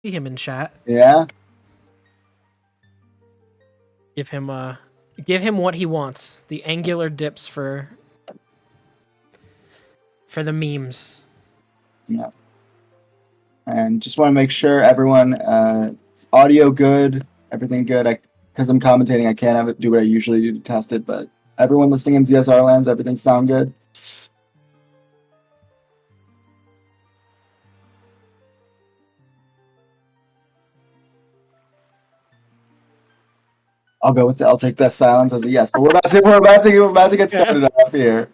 see him in chat. Yeah. Give him what he wants. The angular dips for the memes. Yeah. And just want to make sure everyone, audio good, everything good. Because I'm commentating, I can't have it do what I usually do to test it, but everyone listening in ZSR lands, everything sound good? I'll take that silence as a yes. But we're about to get started off here.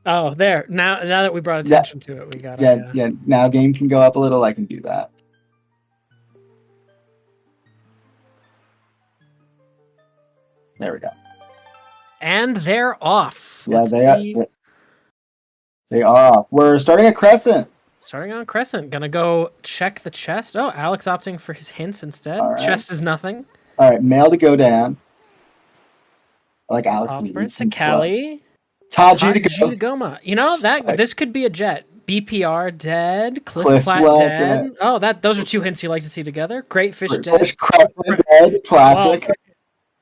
Oh, there. Now that we brought attention to it, we got yeah. Now game can go up a little. I can do that. There we go. And they're off. Yeah, they are off. We're starting at Crescent. Starting on Crescent. Gonna go check the chest. Oh, Alex opting for his hints instead. Right. Chest is nothing. All right, mail to go down. I like Alex to Cali. Taji to Goma. You know, this could be a jet. BPR dead. Cliff Flat dead. Oh, those are two hints you like to see together. Great Fish dead. Crescent dead. Classic. Wow.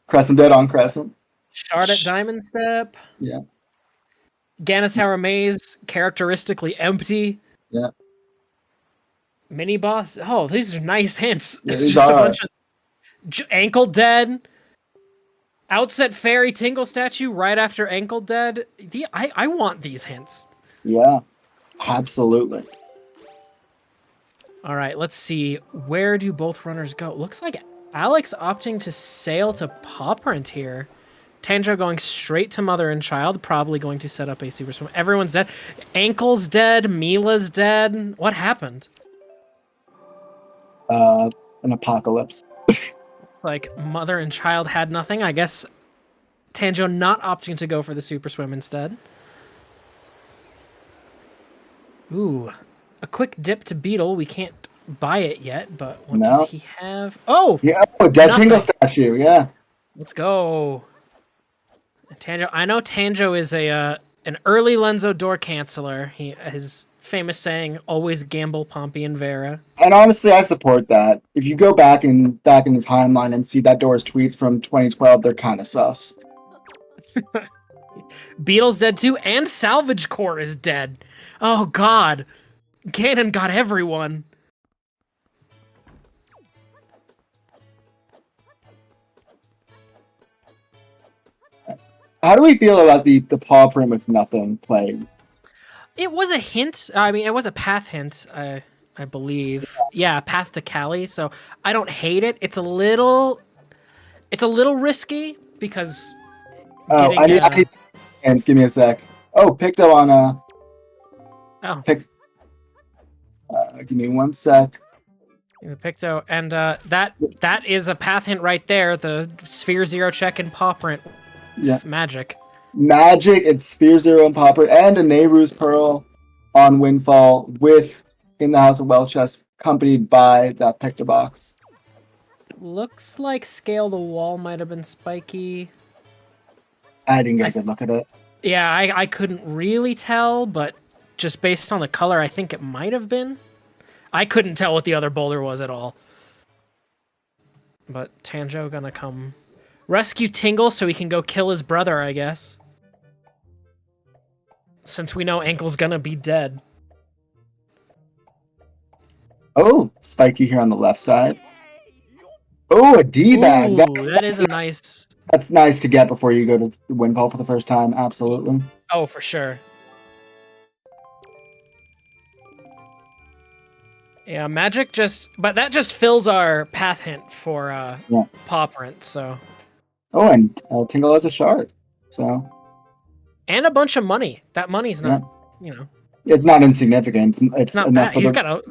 Crescent dead on Crescent. Shard at Diamond Step. Yeah. Ganis Tower Maze, characteristically empty. Yeah. Mini boss. Oh, these are nice hints. Yeah, just a bunch of ankle dead. Outset Fairy Tingle statue right after ankle dead. I want these hints. Yeah, absolutely. All right, let's see. Where do both runners go? Looks like Alex opting to sail to Paw Print here. Tanjo going straight to Mother and Child, probably going to set up a super swim. Everyone's dead. Ankle's dead. Mila's dead. What happened? An apocalypse. Like Mother and Child had nothing. I guess Tanjo not opting to go for the super swim instead. Ooh, a quick dip to Beetle. We can't buy it yet, but what does he have? Oh, yeah, dead Tingle statue. Yeah, let's go. Tanjo. I know Tanjo is an early Lenzo door canceller. His famous saying, "Always gamble Pompey and Vera." And honestly, I support that. If you go back in the timeline and see that door's tweets from 2012, they're kind of sus. Beetle's dead too, and Salvage Core is dead. Oh God, Ganon got everyone. How do we feel about the paw print with nothing playing? It was a hint. I mean, it was a path hint, I believe. Yeah, path to Cali. So I don't hate it. It's a little risky because. Oh, I need hands. Give me a sec. Oh, Picto on give me 1 sec. Picto, and that is a path hint right there. The Sphere Zero check and paw print. Yeah. Magic. It's Sphere Zero and Popper and a Nehru's Pearl on Windfall with In the House of Well chest accompanied by that Picto box. Looks like Scale the Wall might have been spiky. I didn't get a good look at it. Yeah, I couldn't really tell, but just based on the color, I think it might have been. I couldn't tell what the other boulder was at all. But Tanjo gonna come rescue Tingle so he can go kill his brother, I guess. Since we know Ankle's gonna be dead. Oh, spiky here on the left side. Oh, a D-bag. That is a nice... That's nice to get before you go to Windfall for the first time, absolutely. Oh, for sure. Yeah, magic but that just fills our path hint for paw print, so... Oh, and Tingle has a shard, so... And a bunch of money. That money's not, It's not insignificant. It's not enough bad. He's got a...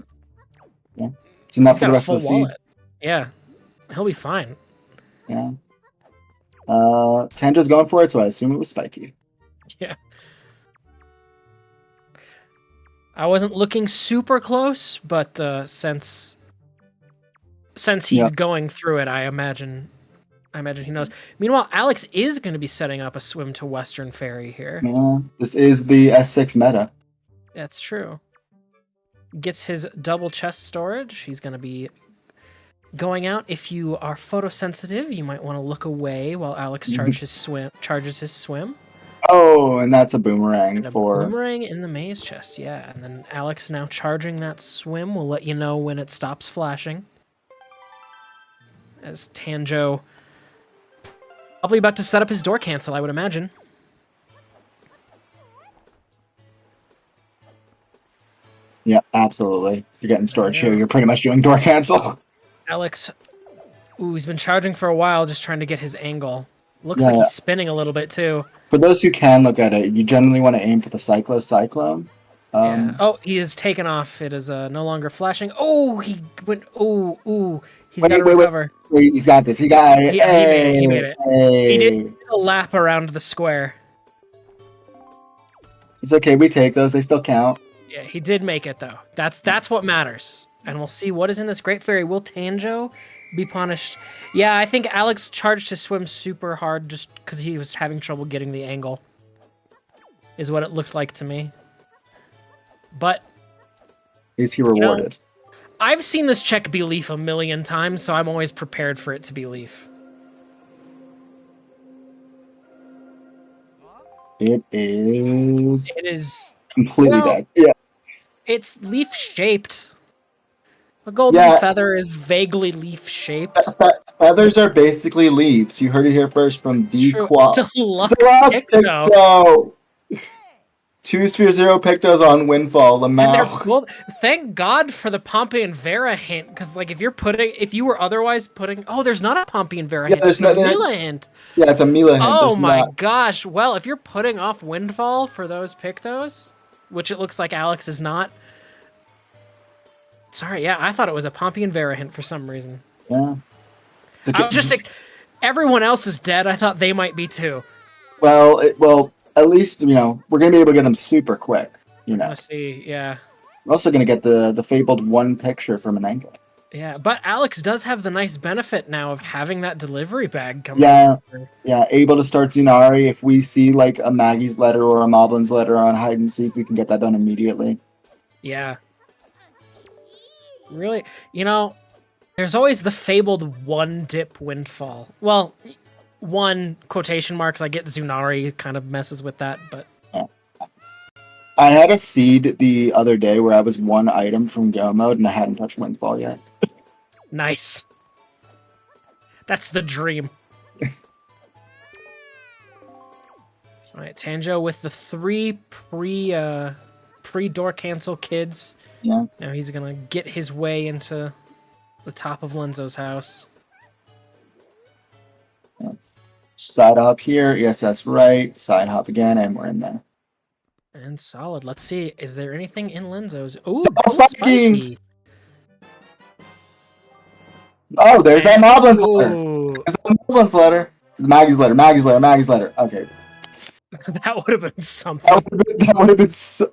Yeah. It's enough for the rest of the wallet. Yeah. He'll be fine. Yeah. Tanja's going for it, so I assume it was spiky. Yeah. I wasn't looking super close, but since he's going through it, I imagine he knows. Meanwhile, Alex is going to be setting up a swim to Western Ferry here. Yeah, this is the S6 meta. That's true. gets his double chest storage. He's going to be going out. If you are photosensitive, you might want to look away while Alex charges his swim. Oh, and that's a boomerang And a boomerang in the maze chest, yeah. And then Alex now charging that swim will let you know when it stops flashing. As Tanjo probably about to set up his door cancel, I would imagine. Yeah, absolutely. If you're getting storage here, you're pretty much doing door cancel. Alex, ooh, he's been charging for a while, just trying to get his angle. Looks like he's spinning a little bit too. For those who can look at it, you generally want to aim for the Cyclone. Yeah. Oh, he is taken off. It is no longer flashing. Oh, he went. Ooh. He's got to recover. Wait, he's got this. He got it. He made it. He did a lap around the square. It's okay. We take those. They still count. Yeah, he did make it though. That's what matters. And we'll see what is in this Great Fairy. Will Tanjo be punished? Yeah, I think Alex charged his swim super hard just because he was having trouble getting the angle. Is what it looked like to me. But is he rewarded? I've seen this check be Leaf a million times, so I'm always prepared for it to be Leaf. It is. It is completely dead. Yeah. It's leaf shaped. A golden feather is vaguely leaf shaped. Feathers are basically leaves. You heard it here first from the Deluxe Picto. 2 Sphere 0 Pictos on Windfall. Lamau. Thank God for the Pompey and Vera hint, because like if you were otherwise putting, there's not a Pompey and Vera hint. There's a Mila hint. Yeah, it's a Mila hint. Oh my gosh! Well, if you're putting off Windfall for those Pictos, which it looks like Alex is not. Sorry, yeah, I thought it was a Pompey and Vera hint for some reason. Yeah. I was just like, everyone else is dead. I thought they might be too. Well, at least, we're going to be able to get them super quick, Let's see, yeah. We're also going to get the fabled one picture from Manenka. Yeah, but Alex does have the nice benefit now of having that delivery bag coming Yeah, able to start Zenari. If we see, like, a Maggie's letter or a Moblin's letter on hide and seek, we can get that done immediately. Yeah. Really, there's always the fabled one dip windfall. Well, one quotation marks. I get Zunari kind of messes with that, but yeah. I had a seed the other day where I was one item from go mode and I hadn't touched windfall yet. Nice. That's the dream. All right, Tanjo with the 3 pre-door cancel kids. Yeah. Now he's gonna get his way into the top of Lenzo's house. Yeah. Side hop here. Yes, that's right. Side hop again, and we're in there. And solid. Let's see. Is there anything in Lenzo's? Ooh, spiky! Oh, there's that Moblin's letter. There's that Moblin's letter. It's Maggie's letter. Maggie's letter. Okay. That would have been something. That would have been so.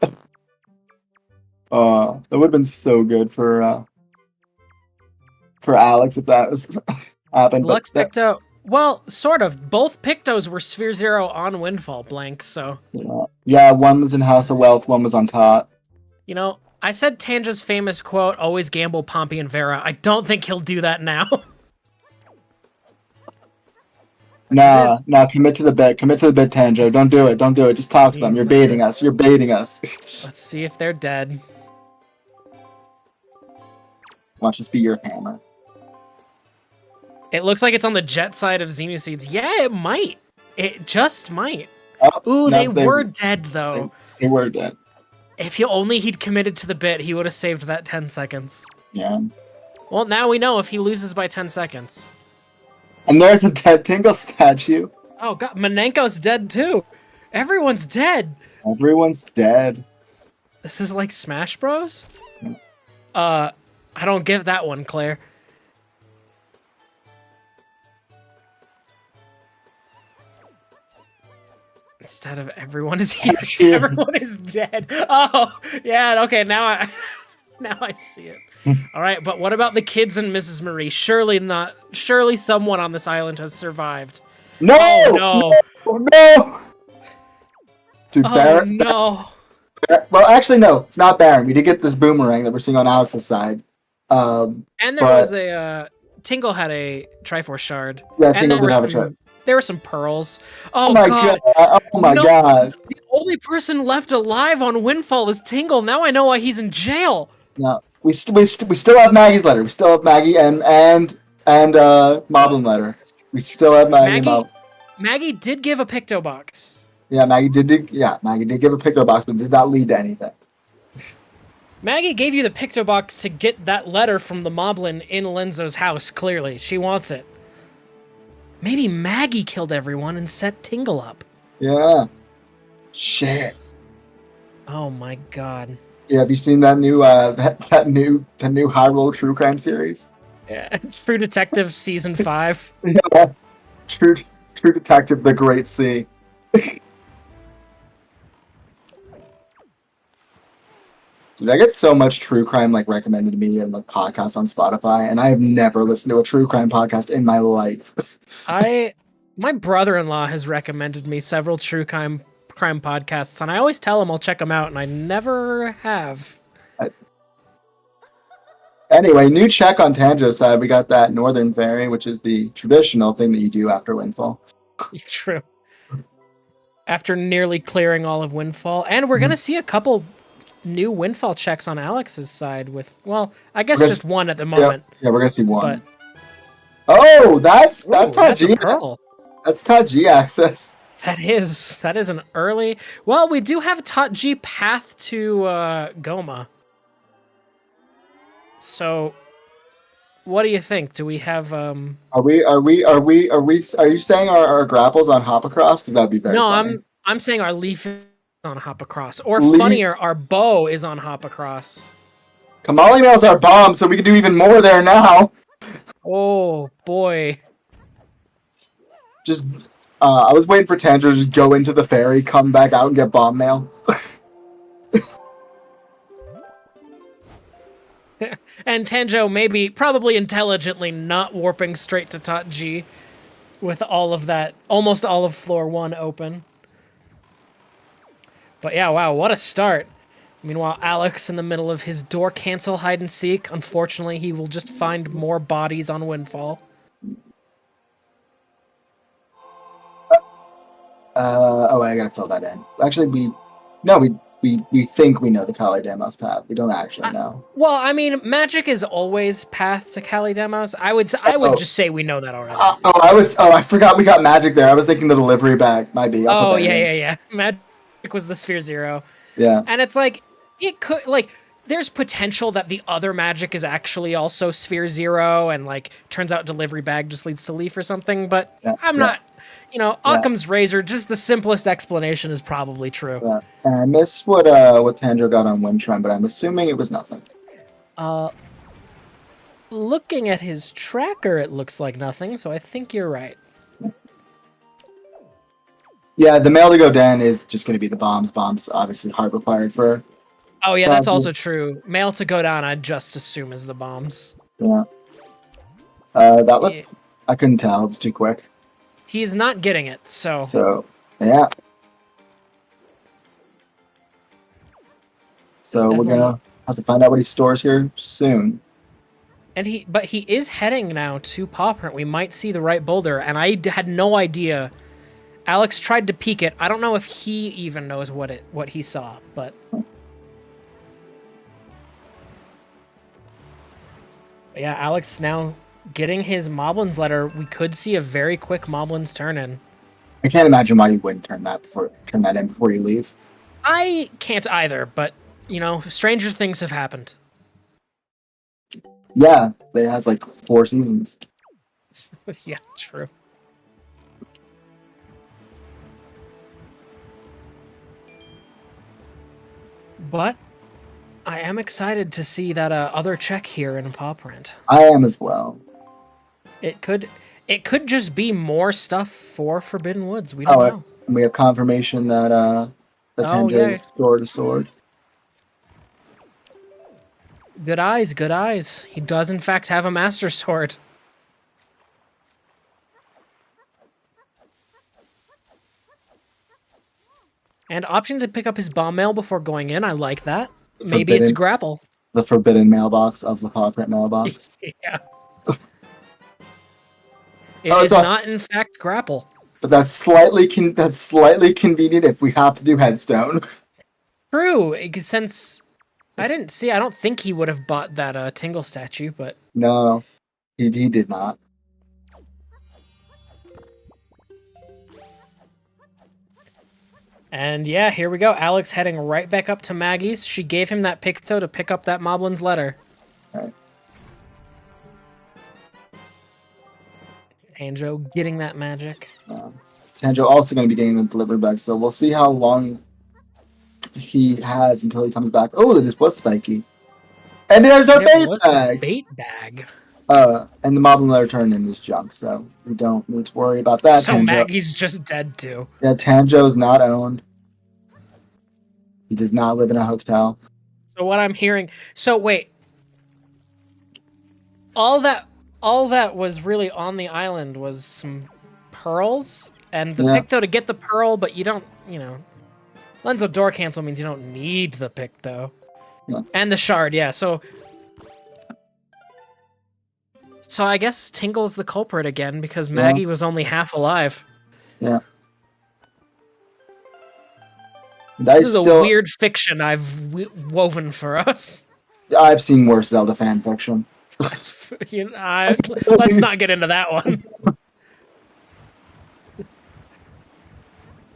That would have been so good for Alex if that was happened. Lux Picto. Well, sort of. Both Pictos were Sphere 0 on Windfall blank, so. Yeah, one was in House of Wealth, one was on top. I said Tanja's famous quote, always gamble Pompey and Vera. I don't think he'll do that now. Nah, commit to the bet. Commit to the bet, Tanjo. Don't do it. Just talk to them. You're baiting us. Let's see if they're dead. Watch this be your hammer. It looks like it's on the jet side of Xenoseeds. Yeah, it might. It just might. Oh, ooh, they were dead, though. They were dead. If he'd committed to the bit, he would have saved that 10 seconds. Yeah. Well, now we know if he loses by 10 seconds. And there's a dead Tingle statue. Oh, God. Manenko's dead, too. Everyone's dead. Everyone's dead. This is like Smash Bros? I don't give that one, Claire. Instead of everyone is here, everyone is dead. Oh, yeah, okay, now I see it. All right, but what about the kids and Mrs. Marie? Surely someone on this island has survived. No! Oh, no! Dude, no! Well, actually, no, it's not Baron. We did get this boomerang that we're seeing on Alex's side. And there But was a Tingle had a Triforce shard. yeah, And Tingle did have a chart. there were some pearls. Oh Oh my god! god. Oh my No, god! the only person left alive on Windfall is Tingle. Now I know why he's in jail. No, we still have Maggie's letter. We still have Maggie and Moblin letter. We still have Maggie and Moblin. Maggie did give a Picto Box. Yeah, Maggie did give a Picto Box, but did not lead to anything. Maggie gave you the Picto Box to get that letter from the Moblin in Lenzo's house, clearly. She wants it. Maybe Maggie killed everyone and set Tingle up. Yeah. Shit. Oh my god. Yeah, have you seen that new that new Hyrule True Crime series? Yeah. True Detective Season 5. Yeah. True Detective The Great Sea. Dude, I get so much true crime like recommended to me and like podcasts on Spotify, and I have never listened to a true crime podcast in my life. My brother-in-law has recommended me several true crime podcasts, and I always tell him I'll check them out, and I never have. Anyway, new check on Tanjo's side. We got that Northern Fairy, which is the traditional thing that you do after Windfall. True. After nearly clearing all of Windfall, and we're gonna see a couple new Windfall checks on Alex's side with, well, I guess just one at the moment. Yeah, we're gonna see one. But, oh, that's Taji. That's Taji access. That is an early. Well, we do have Taji path to Goma. So, what do you think? Do we have Are you saying our grapples on hop across? Because that'd be very funny. No, I'm saying our leaf is on hop across. Or funnier, our bow is on hop across. Kamali mail's our bomb, so we can do even more there now. Oh boy. Just I was waiting for Tanjo to just go into the ferry, come back out and get bomb mail. And Tanjo probably intelligently not warping straight to Taji with all of that, almost all of floor 1 open. But yeah, wow, what a start. Meanwhile, Alex in the middle of his door cancel hide and seek. Unfortunately, he will just find more bodies on Windfall. I gotta fill that in. Actually, we think we know the Kali Demos path. We don't actually know. Well, I mean, magic is always path to Kali Demos. I would just say we know that already. I forgot we got magic there. I was thinking the delivery bag might be. Yeah. Magic was the Sphere 0. Yeah. And it's like, it could, like, there's potential that the other magic is actually also Sphere 0, and, like, turns out delivery bag just leads to Leaf or something, but I'm not, Occam's Razor, just the simplest explanation is probably true. Yeah. And I miss what Tanjo got on Windtron, but I'm assuming it was nothing. Looking at his tracker, it looks like nothing, so I think you're right. Yeah, the mail to go down is just going to be the bombs. Bombs, obviously, hard required for. Oh yeah, that's also true. Mail to go down, I'd just assume is the bombs. Yeah. That looked. I couldn't tell. It was too quick. He's not getting it, so. So yeah. So definitely. We're gonna have to find out what he stores here soon. And but he is heading now to Paw Print. We might see the right boulder, and I had no idea. Alex tried to peek it. I don't know if he even knows what he saw, but yeah, Alex now getting his Moblin's letter. We could see a very quick Moblin's turn in. I can't imagine why you wouldn't turn that in before you leave. I can't either, but stranger things have happened. Yeah, it has like 4 seasons. Yeah, true. But I am excited to see that other check here in Paw Print. I am as well. It could just be more stuff for Forbidden Woods. We don't know. And we have confirmation that the Tanjo is sword to sword. Good eyes, good eyes. He does in fact have a Master Sword. And opting to pick up his bomb mail before going in, I like that. Maybe it's Forbidden, grapple. the forbidden mailbox of the paw print mailbox. Yeah. It Oh, it's is on. not, in fact, grapple. But that's slightly convenient if we have to do headstone. True, since I don't think he would have bought that Tingle statue, but No, he did not. and yeah, here we go. Alex heading right back up to Maggie's. She gave him that Picto to pick up that Moblin's letter. Right. Tanjo getting that magic. Tanjo also going to be getting the delivery bag, so we'll see how long he has until he comes back. Oh, this was spiky. And there's our bait bag! Bait bag. And the Moblin letter turned in his junk, so we don't need to worry about that. So Tanjo. Maggie's just dead too. Yeah, Tanjo's not owned. He does not live in a hotel. So what I'm hearing... So wait. All that was really on the island was some pearls and the Picto to get the pearl, but you don't, Lenzo door cancel means you don't need the Picto. Yeah. And the shard, yeah. So I guess Tingle's the culprit again because Maggie was only half alive. Yeah. This is a weird fiction I've woven for us. I've seen worse Zelda fan fiction. Let's not get into that one.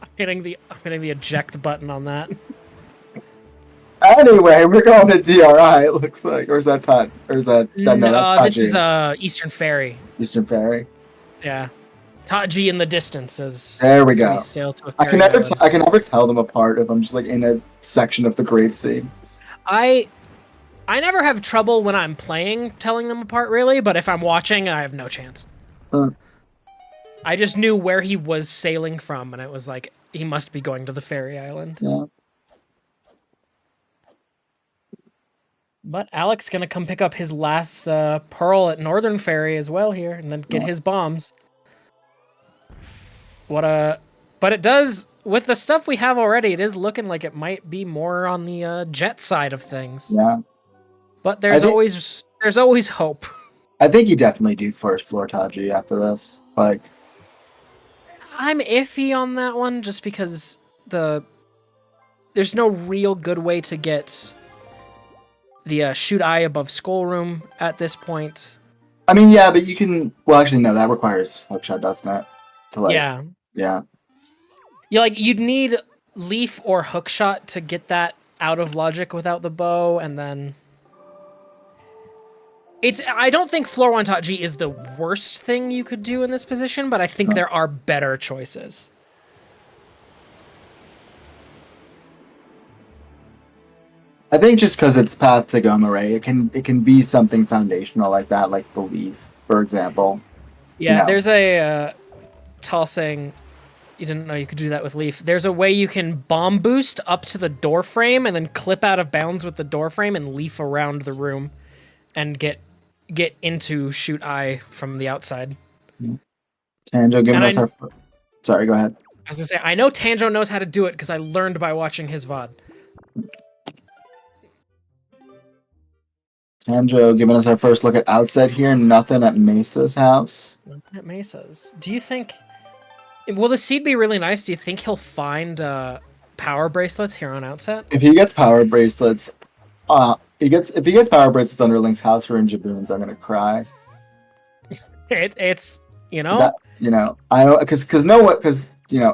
I'm hitting the eject button on that. Anyway, we're going to DRI. It looks like, or is that Todd? Or is that no? That's this is Eastern Ferry. Eastern Ferry. Yeah, Taji in the distance as there we go. We sail to a I can never tell them apart if I'm just like in a section of the Great Sea. I never have trouble when I'm playing telling them apart, really, but if I'm watching, I have no chance. I just knew where he was sailing from, and it was like, he must be going to the ferry island. Yeah. But Alex gonna come pick up his last pearl at Northern Ferry as well here, and then get his bombs. But it does, with the stuff we have already, it is looking like it might be more on the jet side of things. Yeah. But there's always hope. I think you definitely do first floor Taji after this. Like, I'm iffy on that one just because there's no real good way to get the shoot eye above skull room at this point. I mean, yeah, but you can. Well, actually, no, that requires hookshot, doesn't it? Yeah. Yeah. You'd need leaf or hookshot to get that out of logic without the bow, and then I don't think floor 1 Taji is the worst thing you could do in this position, but I think there are better choices. I think just because it's path to Gomeray, it can be something foundational like that, like the leaf, for example. Yeah, there's a Tall saying you didn't know you could do that with leaf. There's a way you can bomb boost up to the door frame and then clip out of bounds with the door frame and leaf around the room and get into shoot eye from the outside. Tanjo giving us our... Sorry, go ahead. I was gonna say, I know Tanjo knows how to do it because I learned by watching his VOD. Tanjo giving us our first look at Outset here. Nothing at Mesa's house. Nothing at Mesa's. Do you think... Will the seed be really nice? Do you think he'll find power bracelets here on Outset? If he gets power bracelets... if he gets power bracelets under Link's house or in Jaboon's, I'm gonna cry. It's I know because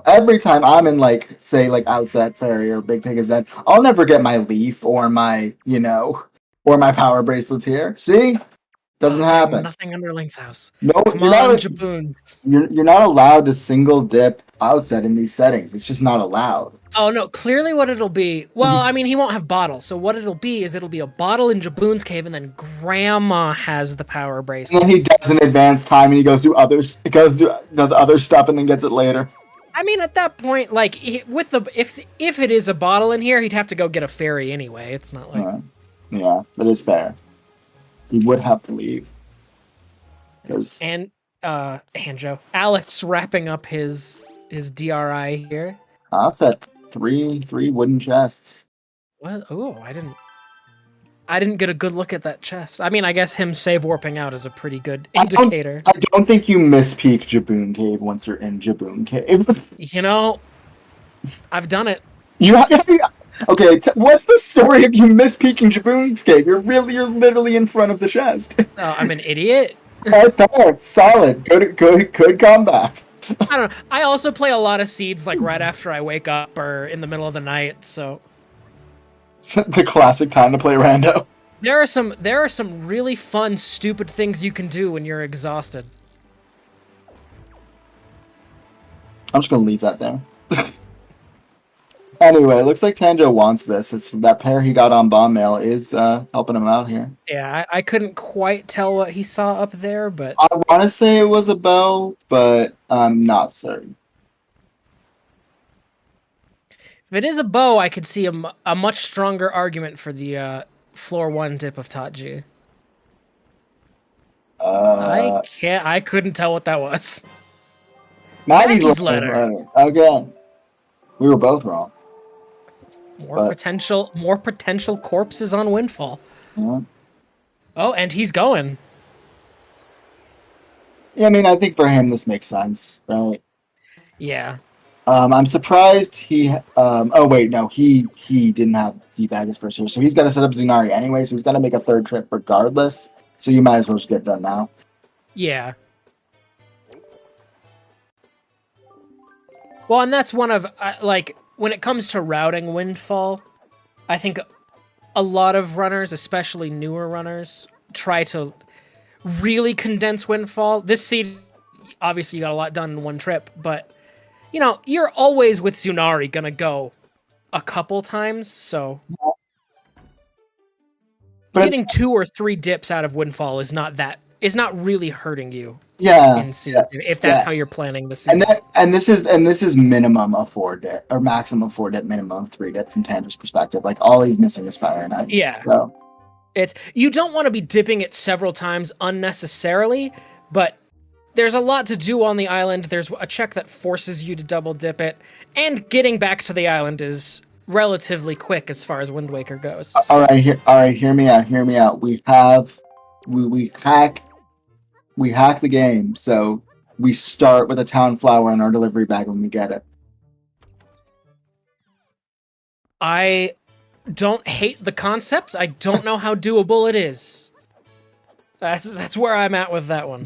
every time I'm in say Outset Ferry or Big Pig is Dead, I'll never get my leaf or my or my power bracelets here. See, doesn't happen. Nothing under Link's house. No, come on, Jaboon's. You're not allowed to single dip Outset in these settings. It's just not allowed. Oh no! Clearly, what it'll be. Well, I mean, he won't have bottles. So what it'll be is it'll be a bottle in Jaboon's cave, and then Grandma has the power bracelet. And then he does an advanced time, and he goes do others. Does other stuff, and then gets it later. I mean, at that point, if it is a bottle in here, he'd have to go get a fairy anyway. It's not like. Yeah, that is fair. He would have to leave. And Alex wrapping up his DRI here. Outset three wooden chests. What? Oh, I didn't get a good look at that chest. I mean, I guess him save warping out is a pretty good indicator. I don't think you mispeak Jaboon Cave once you're in Jaboon Cave. You know, I've done it. Okay, what's the story of you mispeaking Jaboon Cave? You're literally in front of the chest. Oh, I'm an idiot. That's solid. Good comeback. I don't know. I also play a lot of seeds like right after I wake up or in the middle of the night, so The classic time to play rando. there are some really fun, stupid things you can do when you're exhausted. I'm just gonna leave that there. Anyway, it looks like Tanjo wants this. It's that pair he got on bomb mail is helping him out here. Yeah, I couldn't quite tell what he saw up there, but I want to say it was a bow, but I'm not certain. if it is a bow, I could see a much stronger argument for the floor 1 dip of Taji. I couldn't tell what that was. Maggie's letter. Again, we were both wrong. More potential corpses on Windfall. Yeah. Oh, and he's going. Yeah, I mean, I think for him this makes sense, right? Yeah. I'm surprised he. Oh wait, no, he didn't have D-bag his first year, so he's got to set up Zunari anyway. So he's got to make a third trip regardless. So you might as well just get it done now. Yeah. Well, and that's one of like when it comes to routing Windfall, I think a lot of runners, especially newer runners, try to really condense Windfall. This seed, obviously, you got a lot done in one trip, but you know, you're always with Zunari gonna go a couple times, so getting 2 or 3 dips out of Windfall is not really hurting you. Yeah, in seed, if that's how you're planning the seed. And this is minimum of 4 dip or maximum 4 dip, minimum of 3 dip from Tandra's perspective. Like all he's missing is fire and ice. Yeah. So you don't want to be dipping it several times unnecessarily, but there's a lot to do on the island. There's a check that forces you to double dip it, and getting back to the island is relatively quick as far as Wind Waker goes. So. All right, hear me out. We hack the game, so we start with a town flower in our delivery bag when we get it. I don't hate the concept. I don't know how doable it is. That's where I'm at with that one.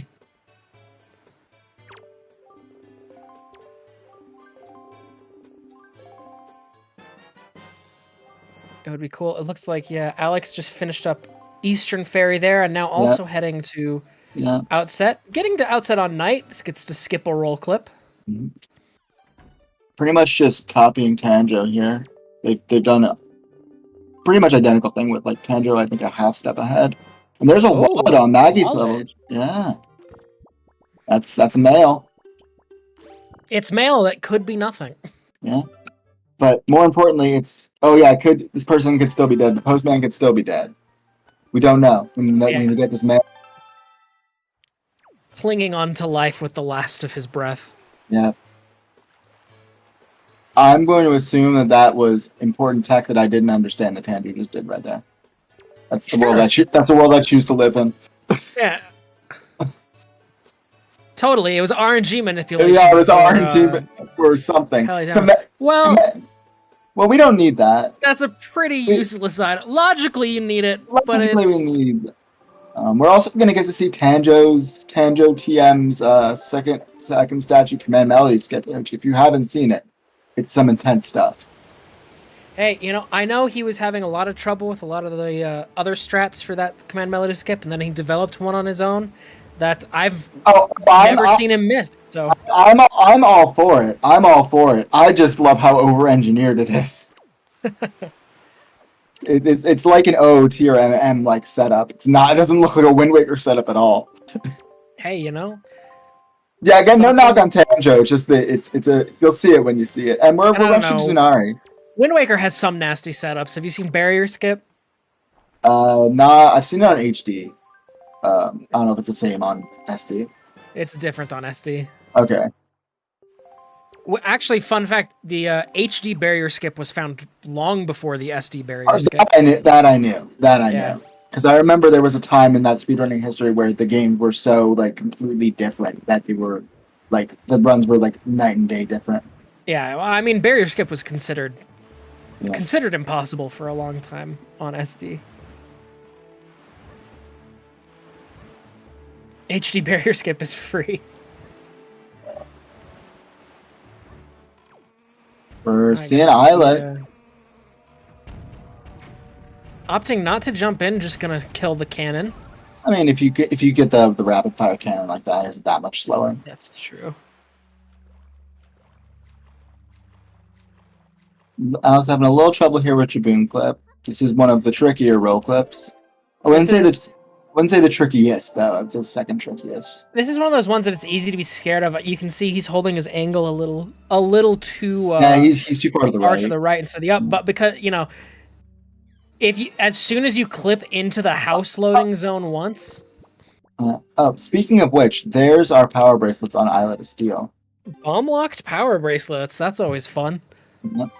It would be cool. It looks like, yeah, Alex just finished up Eastern Ferry there, and now also heading to Outset. Getting to Outset on night, gets to skip a roll clip. Mm-hmm. Pretty much just copying Tanjo here. They've done a pretty much identical thing with like Tanjo, I think a half step ahead. And there's a wallet on Maggie's level. Yeah. That's a mail. It's mail that could be nothing. Yeah. But more importantly, it's this person could still be dead. The postman could still be dead. We don't know. We need to get this mail. Clinging on to life with the last of his breath. Yeah. I'm going to assume that was important tech that I didn't understand that Tanju just did right there. That's the world that's the world I choose to live in. Yeah. Totally, it was RNG manipulation. Yeah, it was RNG for something. Well, we don't need that. That's a pretty useless item. Logically, you need it, but we need. We're also going to get to see Tanjo TM's second statue command melody skip, which if you haven't seen it, it's some intense stuff. Hey, I know he was having a lot of trouble with a lot of the other strats for that command melody skip, and then he developed one on his own that I've never seen him miss. So I'm all for it. I just love how over-engineered it is. It's like an O tier MM like setup. It doesn't look like a Wind Waker setup at all. Hey, Yeah, again, no knock on Tanjo. It's just you'll see it when you see it. And we're rushing Zunari. Wind Waker has some nasty setups. Have you seen Barrier Skip? Nah, I've seen it on HD. I don't know if it's the same on SD. It's different on SD. Okay. Actually, fun fact: the HD barrier skip was found long before the SD barrier Oh, skip. that I knew. That I Yeah. knew. Because I remember there was a time in that speedrunning history where the games were so like completely different that they were like the runs were like night and day different. Yeah, well, I mean, barrier skip was Yeah. considered impossible for a long time on SD. HD barrier skip is free. We're I seeing gotta see, Islet. opting not to jump in, just gonna kill the cannon. I mean, if you get the rapid fire cannon like that, is it that much slower? That's true. Alex having a little trouble here with Jaboon clip. This is one of the trickier roll clips. I wouldn't say the trickiest though. It's the second trickiest. This is one of those ones that it's easy to be scared of. You can see he's holding his angle a little too Yeah, he's too far to the far right. to the right instead of the up. But because if you as soon as you clip into the house loading zone once. Oh, speaking of which, there's our power bracelets on Islet of Steel. Bomb locked power bracelets. That's always fun. Yep.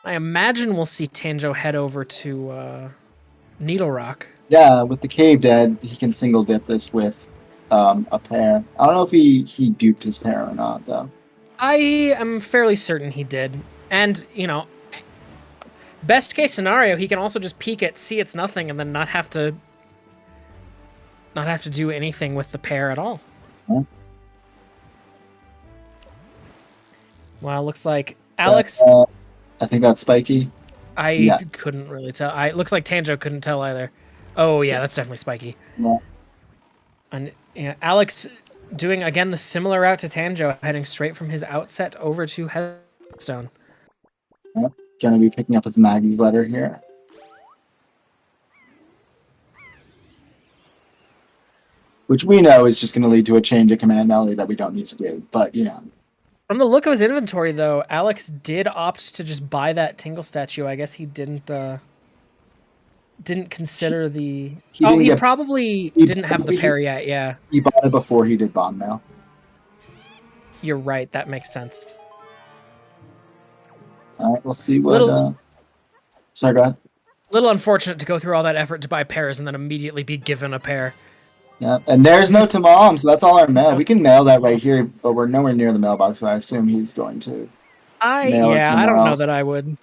I imagine we'll see Tanjo head over to Needle Rock. Yeah, with the cave dead, he can single dip this with a pair. I don't know if he duped his pair or not though. I am fairly certain he did. And, best case scenario, he can also just peek it, see it's nothing, and then not have to do anything with the pair at all. Yeah. Well, looks like Alex. I think that's spiky. I couldn't really tell. It looks like Tanjo couldn't tell either. Oh yeah, that's definitely spiky. Yeah. And Alex doing again the similar route to Tanjo, heading straight from his outset over to Headstone. Yep. Gonna be picking up his Maggie's letter here. Which we know is just going to lead to a change of command melody that we don't need to do. But, From the look of his inventory, though, Alex did opt to just buy that Tingle statue. I guess he didn't consider the... He probably didn't have the pair yet, yeah. He bought it before he did Bomb Mail. You're right, that makes sense. All right, we'll see what... Sorry, go ahead. Little unfortunate to go through all that effort to buy pairs and then immediately be given a pair. Yeah, and there's no Tamam, so that's all our mail. We can mail that right here, but we're nowhere near the mailbox, so I assume he's going to mail it I don't know else. that I would.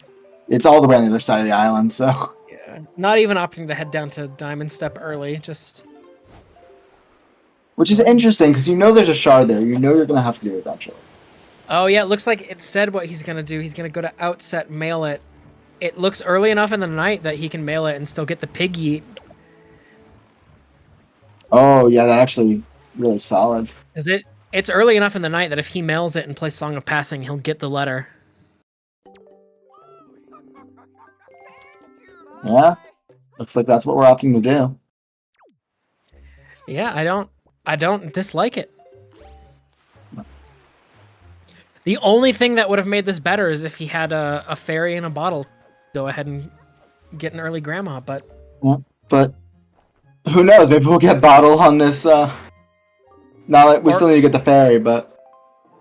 It's all the way on the other side of the island, so... Yeah, not even opting to head down to Diamond Step early, just... Which is interesting, because you know there's a shard there. You know you're going to have to do it eventually. Oh yeah, it looks like instead what he's going to do, he's going to go to Outset, mail it. It looks early enough in the night that he can mail it and still get the pig yeet. Oh, yeah, that's actually really solid. It's early enough in the night that if he mails it and plays Song of Passing, he'll get the letter. Yeah, looks like that's what we're opting to do. Yeah, I don't dislike it. The only thing that would have made this better is if he had a fairy in a bottle. Go ahead and get an early grandma, but... Yeah, but who knows? Maybe we'll get bottle on this. Now that we still need to get the fairy, but...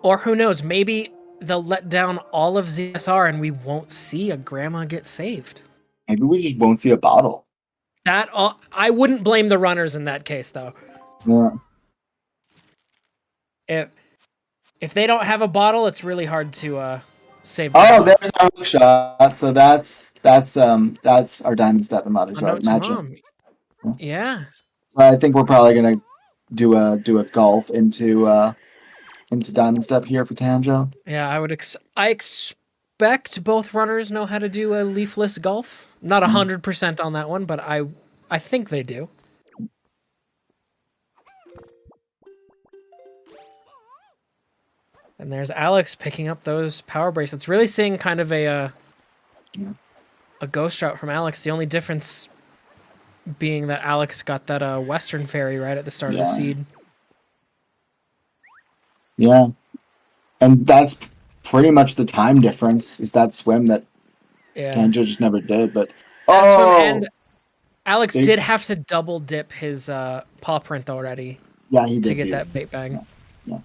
Or who knows? Maybe they'll let down all of ZSR and we won't see a grandma get saved. Maybe we just won't see a bottle. I wouldn't blame the runners in that case, though. Yeah. If they don't have a bottle, it's really hard to save. Oh, there's our hook shot. So that's our diamond step and ladder shot. Imagine. Yeah. I think we're probably gonna do a golf into diamond step here for Tanjo. Yeah, I expect both runners know how to do a leafless golf. Not 100% on that one, but I think they do. And there's Alex picking up those power bracelets. Really seeing kind of a ghost route from Alex. The only difference being that Alex got that Western Fairy right at the start of the seed. Yeah. And that's pretty much the time difference, is that swim that Tanjo just never did. But and Alex did have to double dip his paw print already. Yeah, he did to get beat that it. bait bag. Yeah.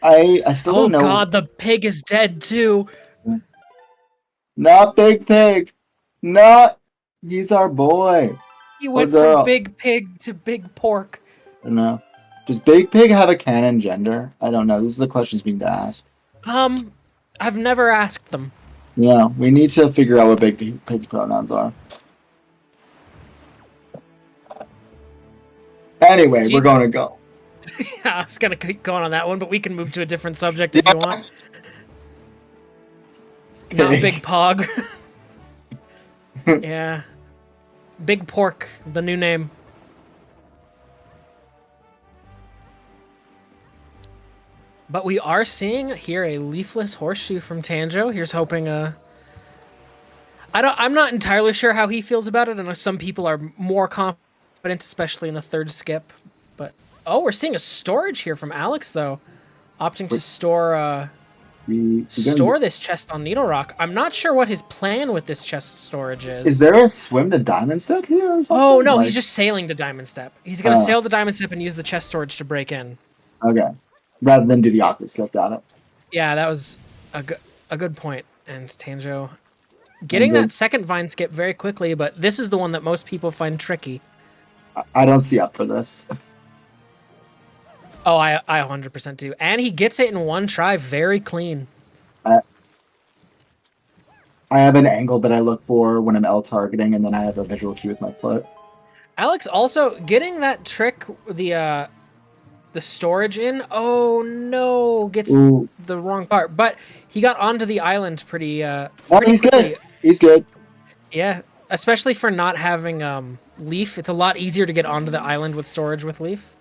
I still Oh don't know. god, the pig is dead too. Not Big Pig. Not. He's our boy He or went from girl. big pig to big pork. I don't know. Does Big Pig have a canon gender? I don't know. These are the questions we need to ask. I've never asked them. Yeah, we need to figure out what Big Pig's pronouns are. Anyway, we're going to go. I was gonna keep going on that one, but we can move to a different subject if you want. Not Big Pog. Yeah. Big Pork, the new name. But we are seeing here a leafless horseshoe from Tanjo. Here's hoping I'm not entirely sure how he feels about it. I know some people are more confident, especially in the third skip. But oh, we're seeing a storage here from Alex though. Opting to store this chest on Needle Rock. I'm not sure what his plan with this chest storage is. Is there a swim to Diamond Step here or something? Oh no, he's just sailing to Diamond Step. He's gonna sail the Diamond Step and use the chest storage to break in. Okay. Rather than do the Aqua Skip, got it. Yeah, that was a good point. And Tanjo getting that second vine skip very quickly, but this is the one that most people find tricky. I don't see up for this. Oh, I 100% do. And he gets it in one try, very clean. I have an angle that I look for when I'm L targeting, and then I have a visual cue with my foot. Alex also getting that trick, the storage in. Oh no, gets the wrong part. But he got onto the island pretty. He's quickly. good. He's good. Yeah, especially for not having Leaf. It's a lot easier to get onto the island with storage with Leaf.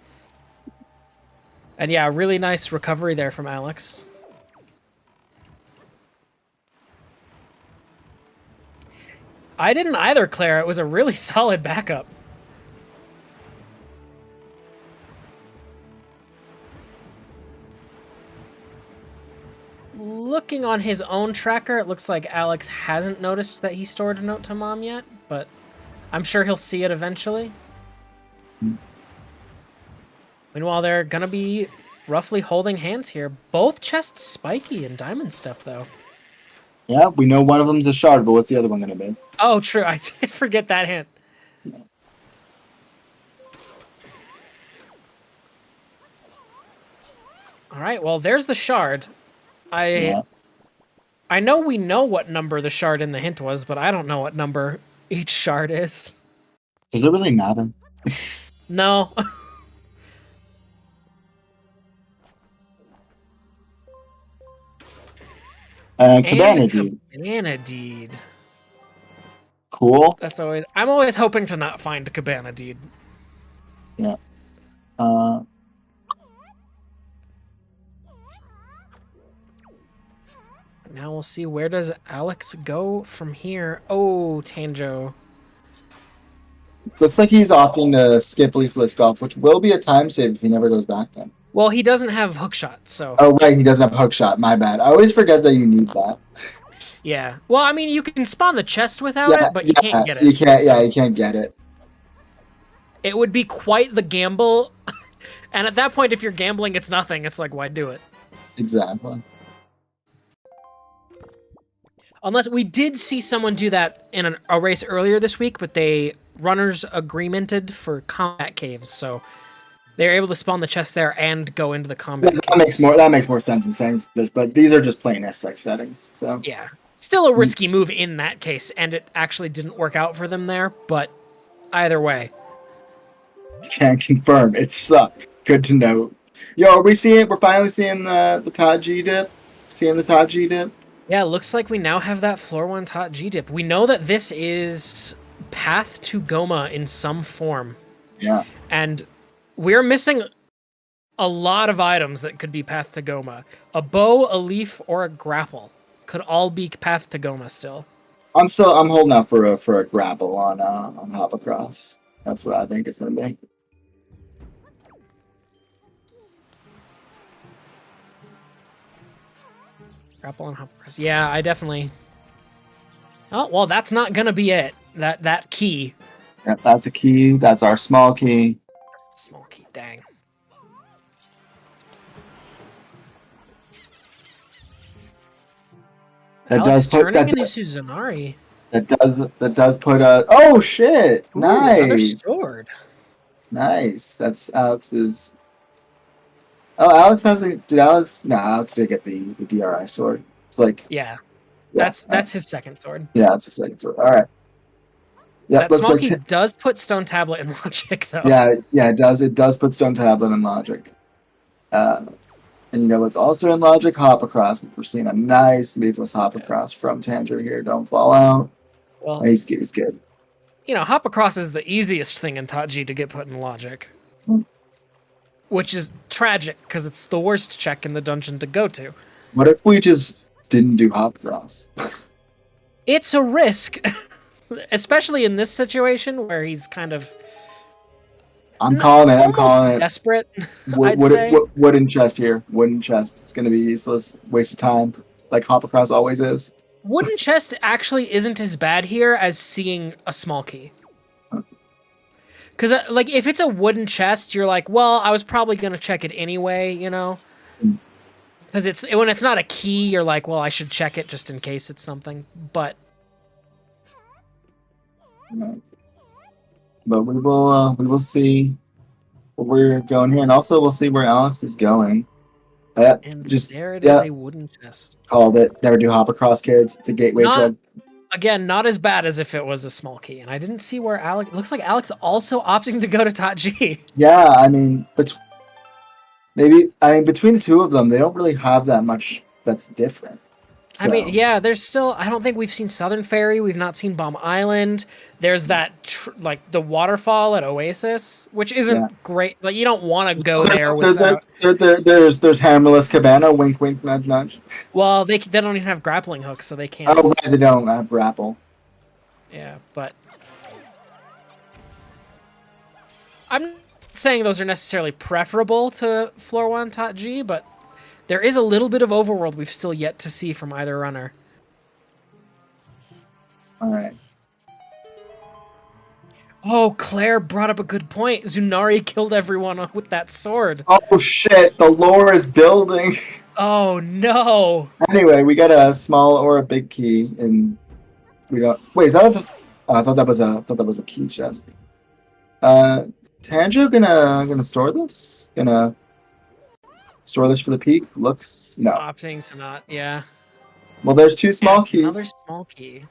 And yeah, really nice recovery there from Alex. I didn't either, Claire. It was a really solid backup. Looking on his own tracker, it looks like Alex hasn't noticed that he stored a note to Mom yet, but I'm sure he'll see it eventually. Meanwhile, they're gonna be roughly holding hands here. Both chests spiky and Diamond Step, though. Yeah, we know one of them's a shard, but what's the other one gonna be? Oh, true. I did forget that hint. All right, well, there's the shard. I know we know what number the shard in the hint was, but I don't know what number each shard is. Does it really matter? No. And Cabana Deed. Cabana Deed. Cool. That's always. I'm always hoping to not find a Cabana Deed. Yeah. Now we'll see, where does Alex go from here? Oh, Tanjo. Looks like he's opting to skip Leafless Golf, which will be a time save if he never goes back then. Well, he doesn't have hookshot, so. Oh, right, he doesn't have hookshot. My bad. I always forget that you need that. Yeah. Well, I mean, you can spawn the chest without it, but you can't get it. You can't. So. Yeah, you can't get it. It would be quite the gamble, and at that point, if you're gambling, it's nothing. It's like, why do it? Exactly. Unless we did see someone do that in a race earlier this week, but runners agreemented for combat caves, so they're able to spawn the chest there and go into the combat. Yeah, that makes more sense in saying this, but these are just plain SX settings. So yeah, still a risky move in that case, and it actually didn't work out for them there. But either way, can't confirm. It sucked. Good to know. Yo, are we seeing? We're finally seeing the Todd G dip. Seeing the Todd G dip. Yeah, looks like we now have that floor 1 Tot G dip. We know that this is path to Goma in some form. Yeah. And we're missing a lot of items that could be path to Goma. A bow, a leaf, or a grapple could all be path to Goma still. I'm holding out for a grapple on Hop Across. That's what I think it's gonna be. Grapple and hop across. Yeah, I definitely. Oh well, that's not gonna be it. That key. Yeah, that's a key. That's our small key. Small key, dang. That Alex does put turning into Suzanari. that does put a oh shit! Ooh, another Nice, sword. nice. That's Alex's. Oh, Alex hasn't. Did Alex? No, Alex did get the DRI sword. It's like Yeah, yeah, that's his second sword. yeah, it's a second sword. All right. Yeah, That looks small like key does put Stone Tablet in logic, though. yeah, it does. It does put Stone Tablet in logic. And you know what's also in logic? Hop across. We're seeing a nice leafless hop across from Tanjo here. Don't fall out. Well, He's good. He's good. you know, hop across is the easiest thing in TWWR to get put in logic. Which is tragic, because it's the worst check in the dungeon to go to. What if we just didn't do hop across? It's a risk, especially in this situation where he's kind of. I'm calling it. I'm Almost calling it. desperate, I'd say. Wooden chest here. Wooden chest. It's gonna be useless. Waste of time. Like hop across always is. Wooden chest actually isn't as bad here as seeing a small key. Because, like, if it's a wooden chest, you're like, well, I was probably going to check it anyway, you know? Because when it's not a key, you're like, well, I should check it just in case it's something. But But we will see where we're going here, and also we'll see where Alex is going. and Just there it is, a wooden chest. called it. Never do hop across, kids. It's a gateway drug. Again, not as bad as if it was a small key. And I didn't see where Alex... It looks like Alex also opting to go to TWWR. Yeah, I mean, between the two of them, they don't really have that much that's different. So. I mean, yeah, there's still... I don't think we've seen Southern Ferry. We've not seen Bomb Island. There's that, like, the waterfall at Oasis, which isn't great. Like, you don't want to go there without... There's Hammerless Cabana, wink, wink, nudge, nudge. Well, they don't even have grappling hooks, so they can't... Oh, right, they don't have grapple. Yeah, but... I'm not saying those are necessarily preferable to Floor 1 TWWR, but there is a little bit of overworld we've still yet to see from either runner. Alright. Oh, Claire brought up a good point. Zunari killed everyone with that sword. Oh shit, the lore is building. Oh no. Anyway, we got a small or a big key, and we don't. Wait, is that? I thought that was a key chest. Tanjo gonna store this? Gonna store this for the peak? Looks no. Opting to not. Yeah. Well, there's two small keys. Another small key.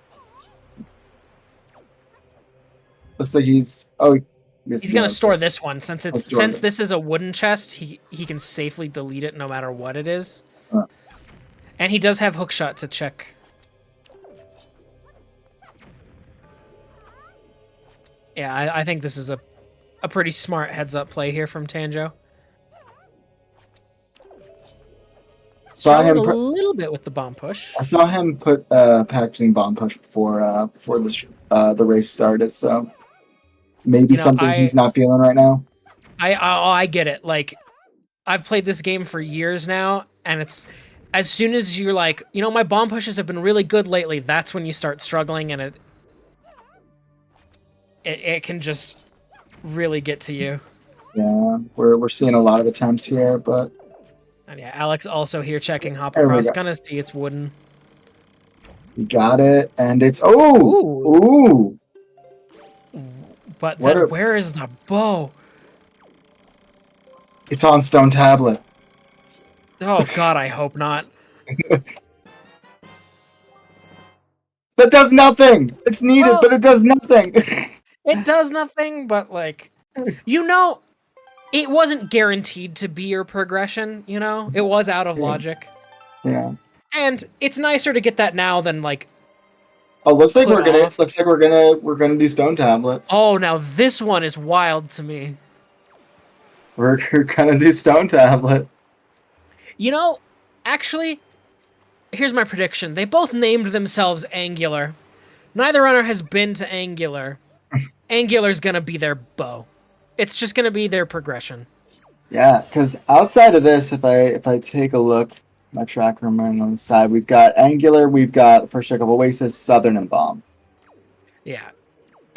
Looks like he's. Oh, he's gonna store this one since this is a wooden chest. He can safely delete it no matter what it is. And he does have hookshot to check. Yeah, I think this is a pretty smart heads-up play here from Tanjo. Saw him a little bit with the bomb push. I saw him put practicing bomb push before the race started. So maybe something he's not feeling right now. I get it. Like, I've played this game for years now, and it's as soon as you're like, you know, my bomb pushes have been really good lately. That's when you start struggling, and it can just really get to you. Yeah, we're seeing a lot of attempts here, but. And yeah, Alex also here checking hop across. Gonna see it's wooden. You got it, and it's ooh. But then where is the bow? It's on Stone Tablet. Oh God, I hope not. That does nothing. It's needed, but it does nothing. It does nothing, but like, you know. It wasn't guaranteed to be your progression, you know? It was out of logic. Yeah. And it's nicer to get that now than like looks like we're gonna do Stone Tablet. Oh, now this one is wild to me. We're gonna do Stone Tablet. You know, actually, here's my prediction. They both named themselves Angular. Neither runner has been to Angular. Angular's gonna be their bow. It's just going to be their progression. Yeah, because outside of this, if I take a look, my track room on the side, we've got Angular, we've got first check of Oasis, Southern, and Bomb. Yeah.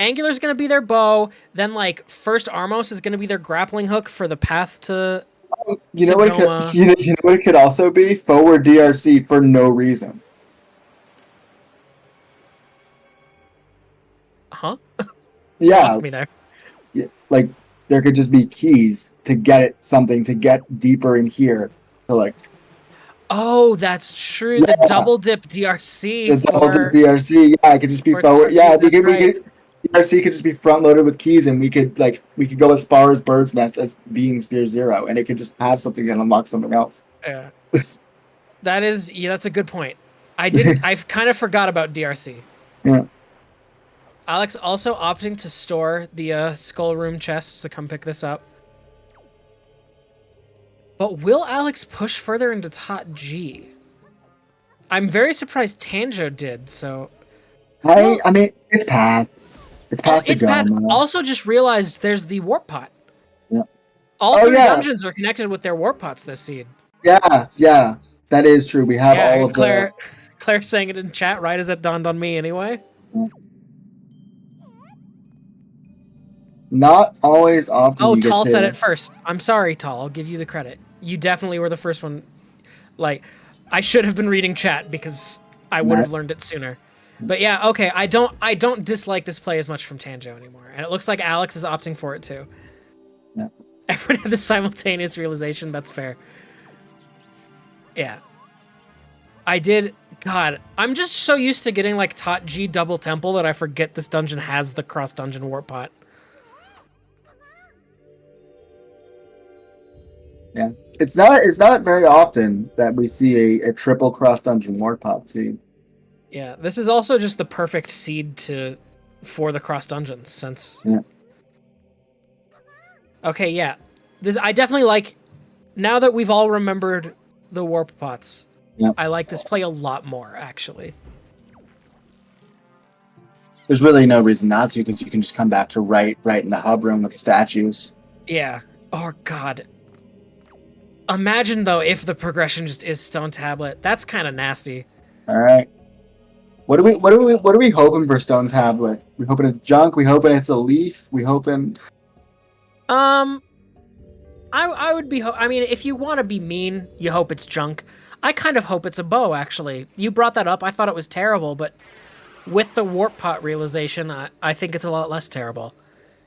Angular's gonna be their bow. Then like first Armos is gonna be their grappling hook for the path to You know what it could, Goma. you know what it could also be? Forward DRC for no reason. Huh? Yeah, Lost me there. like there could just be keys to get it something to get deeper in here. So like Oh, that's true. The yeah, double dip DRC the double for DRC. Yeah, it could just be forward. DRC. Yeah, That's we right. could DRC could just be front loaded with keys, and we could go as far as Bird's Nest as being Sphere 0, and it could just have something that unlocks something else. Yeah. That's a good point. I've kind of forgot about DRC. Yeah. Alex also opting to store the skull room chests to come pick this up. But will Alex push further into Tot G? I'm very surprised Tanjo did, so... I mean, it's path. It's path to It's bad. Goma. Also just realized there's the warp pot. Yeah. All three dungeons are connected with their warp pots this seed. Yeah, yeah. That is true. We have all of Claire saying it in chat right as it dawned on me anyway. Not always often. Oh, Tall said it first. I'm sorry, Tall. I'll give you the credit. You definitely were the first one. Like, I should have been reading chat because I would have learned it sooner. But yeah, okay. I don't dislike this play as much from Tanjo anymore, and it looks like Alex is opting for it too. Yeah. Everyone had the simultaneous realization. That's fair. Yeah. I did. God, I'm just so used to getting like Tot G double temple that I forget this dungeon has the cross dungeon warp pot. Yeah, it's not very often that we see a triple cross dungeon warp pot too. Yeah, this is also just the perfect seed for the cross dungeons since. Yeah. Okay, yeah, I definitely like. Now that we've all remembered the warp pots, Yep. I like this play a lot more actually. There's really no reason not to, because you can just come back to right in the hub room with statues. Yeah. Oh God. Imagine though if the progression just is stone tablet. That's kind of nasty. All right. What are we hoping for stone tablet? We hoping it's junk. We hoping it's a leaf. We hoping. I would be. I mean, if you want to be mean, you hope it's junk. I kind of hope it's a bow. Actually, you brought that up. I thought it was terrible, but with the warp pot realization, I think it's a lot less terrible.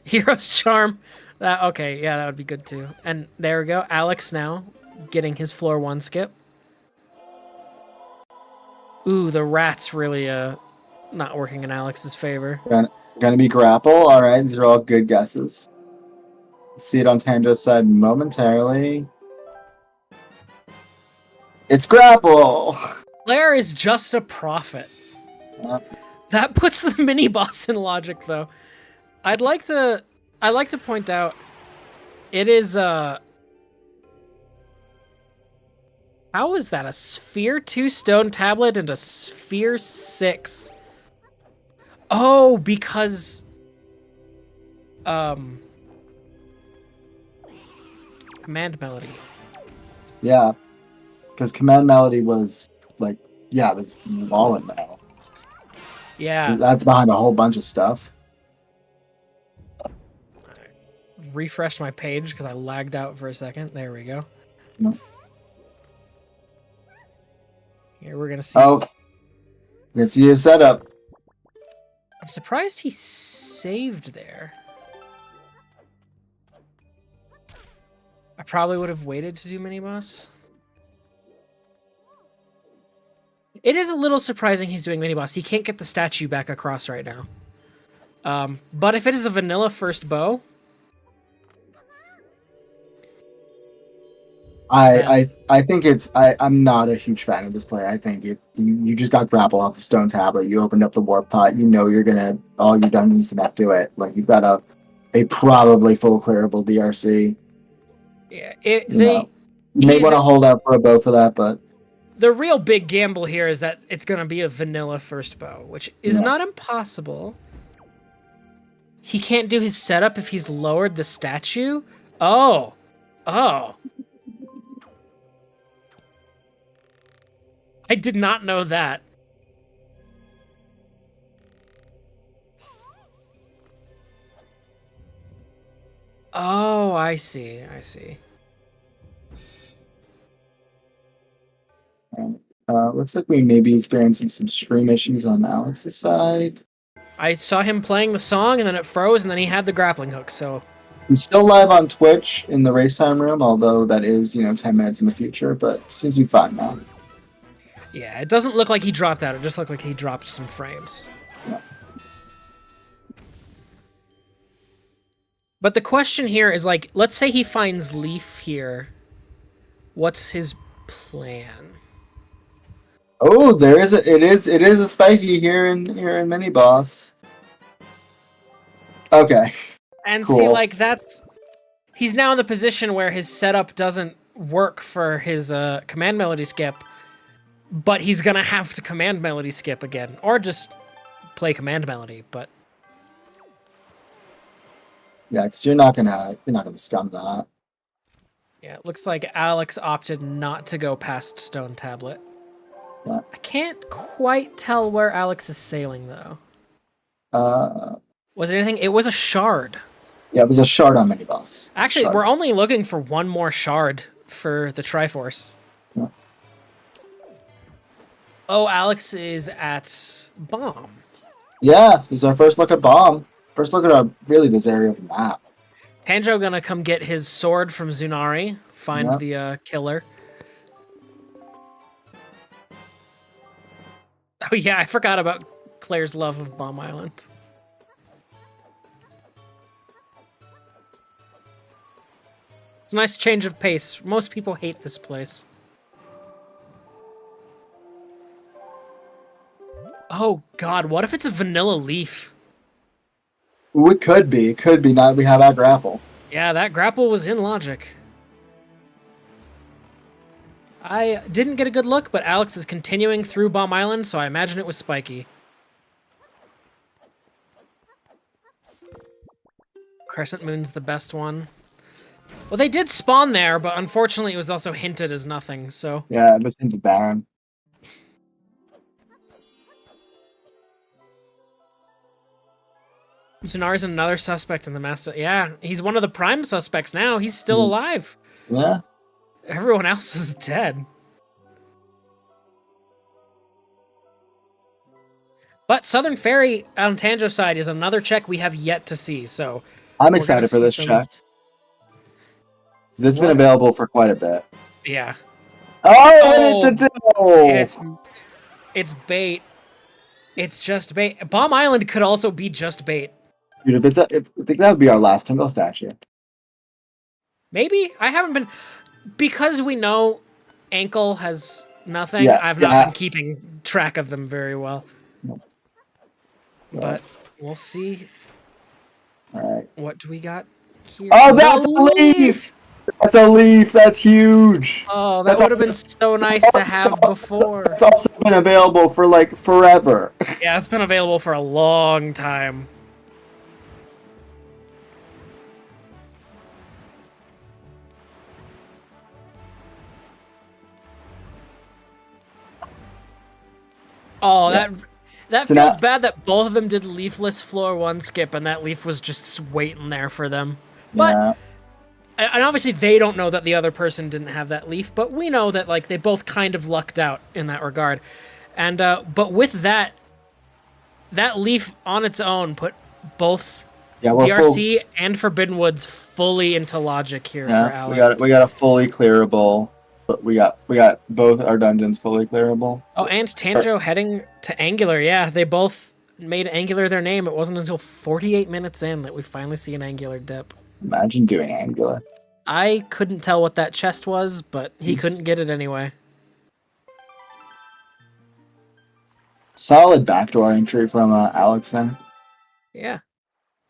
Hero's charm. Okay, yeah, that would be good too. And there we go. Alex now getting his floor 1 skip. Ooh, the rat's really not working in Alex's favor. Gonna be grapple. All right, these are all good guesses. See it on Tanjo's side momentarily. It's grapple. Claire is just a prophet. That puts the mini boss in logic, though. I'd like to point out, it is how is that a Sphere 2 stone tablet and a Sphere 6? Oh, because Command Melody. Yeah, because Command Melody was like, yeah, it was walling now. Yeah. So that's behind a whole bunch of stuff. Refreshed my page because I lagged out for a second. There we go. No. Here we're gonna see. Oh, we're gonna see his setup. I'm surprised he saved there. I probably would have waited to do mini boss. It is a little surprising he's doing mini boss. He can't get the statue back across right now. But if it is a vanilla first bow, I think I'm not a huge fan of this play. I think if you just got grapple off the stone tablet, you opened up the warp pot, you know all your dungeons connect to it. Like you've got a probably full clearable DRC. Yeah, you may want to hold out for a bow for that, but the real big gamble here is that it's going to be a vanilla first bow, which is not impossible. He can't do his setup if he's lowered the statue. Oh. I did not know that. Oh, I see. I see. Looks like we may be experiencing some stream issues on Alex's side. I saw him playing the song, and then it froze, and then he had the grappling hook, so... He's still live on Twitch in the race time room, although that is, 10 minutes in the future, but seems to be fine now. Yeah, it doesn't look like he dropped out. It just looked like he dropped some frames. Yeah. But the question here is, like, let's say he finds Leaf here. What's his plan? Oh, it is a spiky here in mini boss. Okay. And Cool. see, like, he's now in the position where his setup doesn't work for his command melody skip, but he's gonna have to command melody skip again, or just play command melody. But Yeah, because you're not gonna scum that. yeah, it looks like Alex opted not to go past Stone Tablet. Yeah. I can't quite tell where Alex is sailing though. Was it anything? It was a shard. Yeah, it was a shard on mini boss. Actually, Shard. we're only looking for one more shard for the Triforce. Yeah. Oh, Alex is at Bomb. Yeah, this is our first look at Bomb. First look at really this area of the map. Tanjo gonna come get his sword from Zunari, find the killer. Oh yeah, I forgot about Claire's love of Bomb Island. It's a nice change of pace. Most people hate this place. Oh god, what if it's a vanilla leaf? Ooh, it could be. It could be. Now that we have our grapple. Yeah, that grapple was in logic. I didn't get a good look, but Alex is continuing through Bomb Island, so I imagine it was spiky. Crescent Moon's the best one. Well, they did spawn there, but unfortunately it was also hinted as nothing, so... Yeah, it was into Baron. Tsunari's another suspect in the master. Yeah, he's one of the prime suspects now. He's still alive. Yeah. Everyone else is dead. But Southern Ferry on Tanjo's side is another check we have yet to see, so... I'm excited for this check. Because it's been available for quite a bit. Yeah. Oh, and it's a dill! It's bait. It's just bait. Bomb Island could also be just bait. Dude, I think that would be our last Tingle statue. Maybe? I haven't been... Because we know Ankle has nothing, I've not been keeping track of them very well. No. But we'll see. Alright. What do we got here? Oh, that's a leaf! That's a leaf! That's huge! Oh, that would have been so nice to have before. It's also been available for, like, forever. Yeah, it's been available for a long time. Oh, that So feels now, bad that both of them did leafless floor 1 skip and that leaf was just waiting there for them. But and obviously they don't know that the other person didn't have that leaf, but we know that like they both kind of lucked out in that regard. And but with that leaf on its own put both DRC and Forbidden Woods fully into logic here for Alex. We got a fully clearable. But we got both our dungeons fully clearable. Oh, and Tanjo heading to Angular. Yeah, they both made Angular their name. It wasn't until 48 minutes in that we finally see an Angular dip. Imagine doing Angular. I couldn't tell what that chest was, but he couldn't get it anyway. Solid backdoor entry from Alex then. Yeah.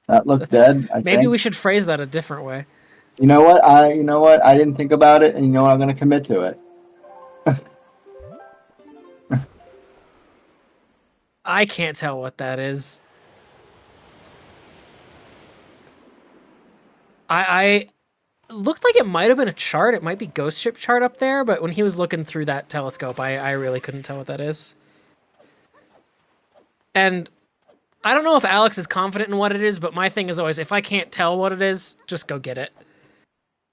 That looked dead, I think. Maybe we should phrase that a different way. You know what? I didn't think about it, and you know what? I'm going to commit to it. I can't tell what that is. I looked like it might have been a chart. It might be Ghost Ship chart up there, but when he was looking through that telescope, I really couldn't tell what that is. And I don't know if Alex is confident in what it is, but my thing is always, if I can't tell what it is, just go get it.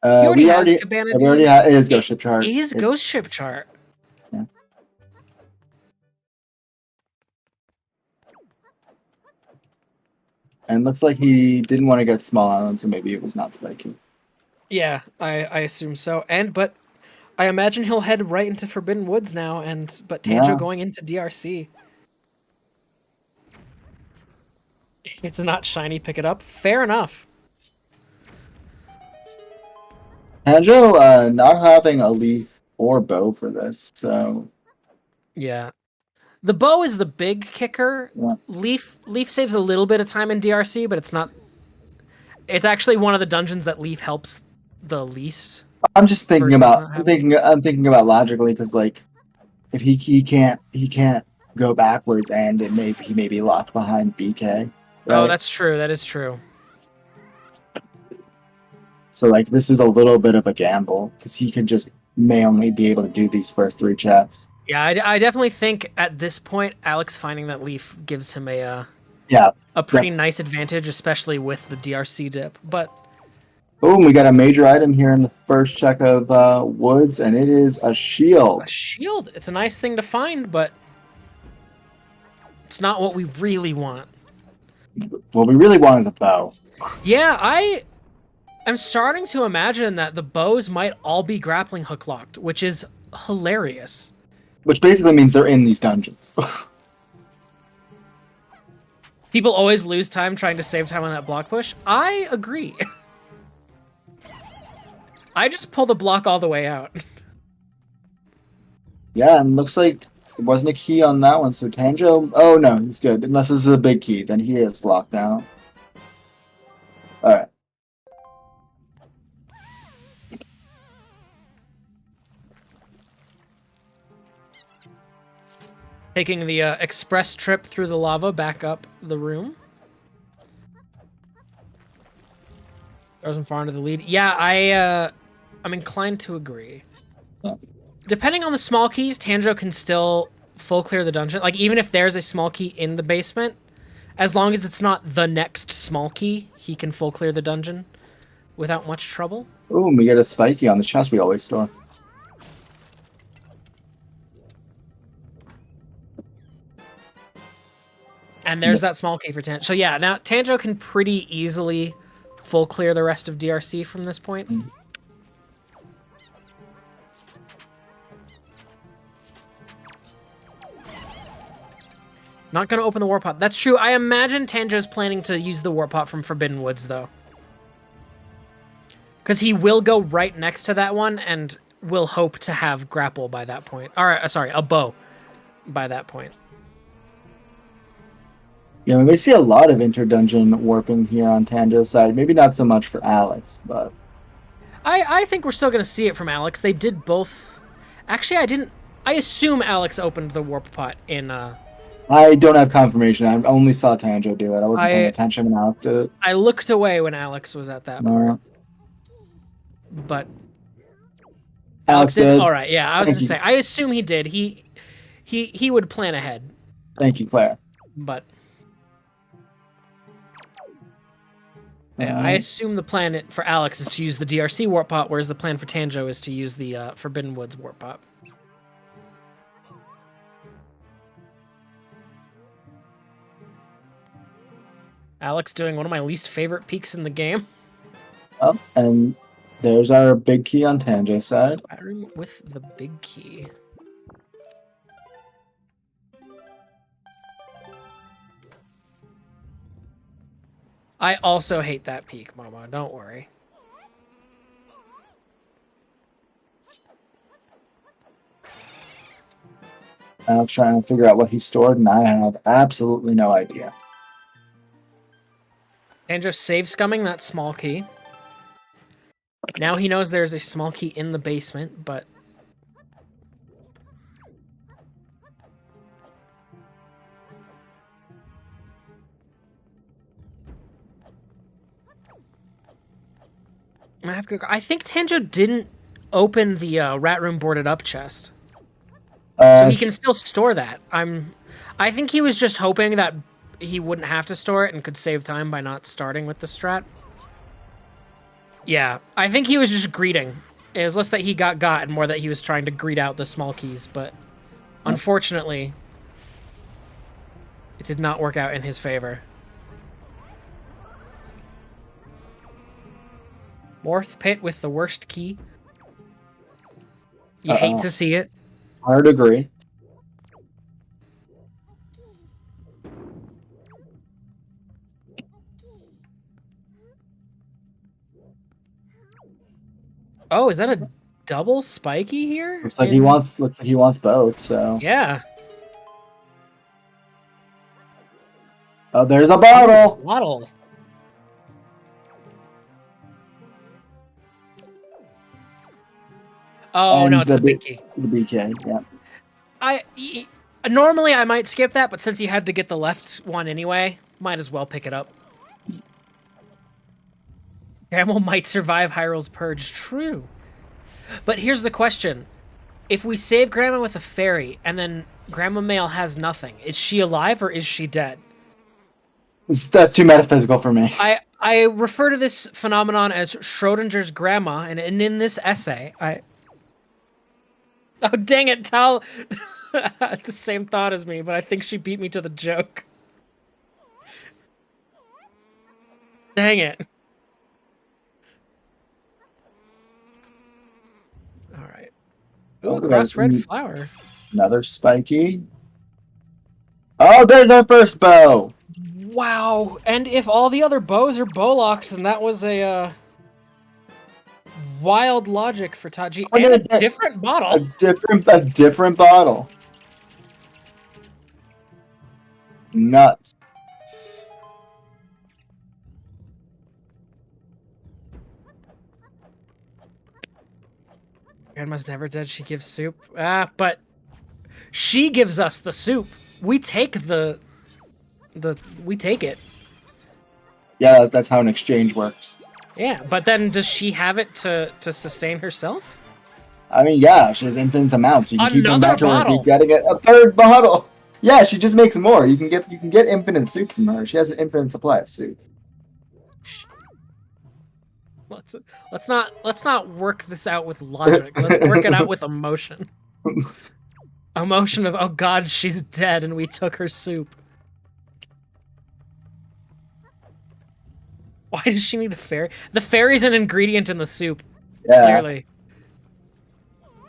He already has Cabana we already Dude. have, it is Ghost Ship Chart. It is Ghost Ship Chart. Yeah. And looks like he didn't want to get Small Island, so maybe it was not spiky. Yeah, I assume so. But I imagine he'll head right into Forbidden Woods now, but Tanjo going into DRC. If it's not shiny, pick it up. Fair enough. Tanjo not having a leaf or bow for this, so yeah. The bow is the big kicker. Yeah. Leaf saves a little bit of time in DRC, but it's not. It's actually one of the dungeons that Leaf helps the least. I'm just thinking about. I'm thinking about logically because like, if he can't go backwards and he may be locked behind BK. Right? Oh, that's true. That is true. So like, this is a little bit of a gamble because he may only be able to do these first 3 checks. Yeah, I definitely think at this point, Alex finding that leaf gives him a pretty nice advantage, especially with the DRC dip. But boom, we got a major item here in the first check of Woods, and it is a shield. A shield. It's a nice thing to find, but it's not what we really want. What we really want is a bow. Yeah, I'm starting to imagine that the bows might all be grappling hook locked, which is hilarious. Which basically means they're in these dungeons. People always lose time trying to save time on that block push. I agree. I just pulled the block all the way out. Yeah, and looks like it wasn't a key on that one, so Tanjo... Oh, no, he's good. Unless this is a big key, then he is locked down. Alright. Taking the express trip through the lava back up the room. Throws him far into the lead. Yeah, I'm inclined to agree. Yeah. Depending on the small keys, Tanjo can still full clear the dungeon. Like, even if there's a small key in the basement, as long as it's not the next small key, he can full clear the dungeon without much trouble. Ooh, we get a spiky on the chest we always store. And there's that small key for Tanjo. So yeah, now Tanjo can pretty easily full clear the rest of DRC from this point. Mm-hmm. Not going to open the War Pot. That's true. I imagine Tanjo's planning to use the War Pot from Forbidden Woods, though. Because he will go right next to that one and will hope to have grapple by that point. Or, sorry, a bow by that point. Yeah, we see a lot of inter-dungeon warping here on Tanjo's side. Maybe not so much for Alex, but... I think we're still going to see it from Alex. They did both... Actually, I assume Alex opened the Warp Pot in... I don't have confirmation. I only saw Tanjo do it. I wasn't paying attention when Alex did it. I looked away when Alex was at that part. But... Alex did. All right, yeah, I was going to say. I assume he did. He would plan ahead. Thank you, Claire. But... Yeah, I assume the plan for Alex is to use the DRC Warp Pot, whereas the plan for Tanjo is to use the Forbidden Woods Warp Pot. Alex doing one of my least favorite peaks in the game. Oh, and there's our big key on Tanjo's side. Battery with the big key. I also hate that peak, Mama. Don't worry. I'm trying to figure out what he stored, and I have absolutely no idea. Tanjo save scumming that small key. Now he knows there's a small key in the basement, but... I think Tanjo didn't open the Rat Room boarded up chest. So he can still store that. I think he was just hoping that he wouldn't have to store it and could save time by not starting with the strat. Yeah, I think he was just greeting. It was less that he got and more that he was trying to greet out the small keys, but unfortunately, it did not work out in his favor. Morph Pit with the worst key. You hate to see it. Hard agree. Oh, is that a double spiky here? Looks like he wants both, so. Yeah. Oh, there's a bottle. Bottle. Oh, And no, it's the big key. The BK, yeah. Normally I might skip that, but since you had to get the left one anyway, might as well pick it up. Grandma might survive Hyrule's Purge. True. But here's the question. If we save Grandma with a fairy, and then Grandma Male has nothing, is she alive or is she dead? That's too metaphysical for me. I refer to this phenomenon as Schrodinger's grandma, and in this essay, Oh, dang it, Tal had the same thought as me, but I think she beat me to the joke. Dang it. Alright. Ooh, a crossed red flower. Another spiky. Oh, there's our first bow! Wow, and if all the other bows are bow-locked, then that was a, wild logic for Taji. And a different bottle! A different bottle. Nuts. Grandma's never dead, she gives soup. But she gives us the soup. We take we take it. Yeah, that's how an exchange works. Yeah, but then does she have it to sustain herself? I mean, yeah, she has infinite amounts. You can keep coming back to her and bottle. keep getting it. A third bottle. Yeah, she just makes more. You can get infinite soup from her. She has an infinite supply of soup. Let's not work this out with logic. Let's work it out with emotion. Emotion of, oh god, she's dead and we took her soup. Why does she need a fairy? The fairy's an ingredient in the soup. Yeah. Clearly.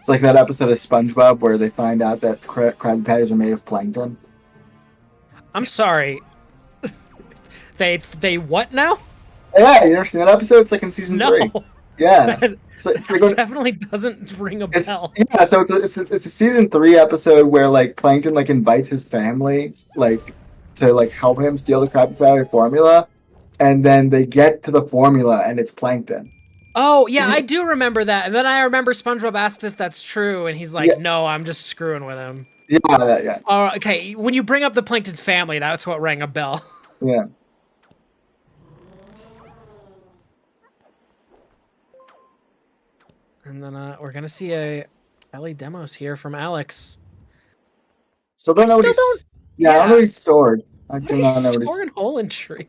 It's like that episode of SpongeBob where they find out that Krabby Patties are made of plankton. I'm sorry. They what now? Yeah, you never seen that episode? It's like in season 3. Yeah. That definitely doesn't ring a bell. Yeah, so it's a season 3 episode where like Plankton like invites his family like to like help him steal the Krabby Patty formula, and then they get to the formula and it's Plankton. Oh yeah, I do remember that. And then I remember SpongeBob asks if that's true, and he's like, "No, I'm just screwing with him." Yeah. Oh, okay. When you bring up the Plankton's family, that's what rang a bell. Yeah. And then we're gonna see a Ellie demos here from Alex. Still don't know what he's. Yeah, I don't know what he's stored. I do not know what he's storing. Hole in tree.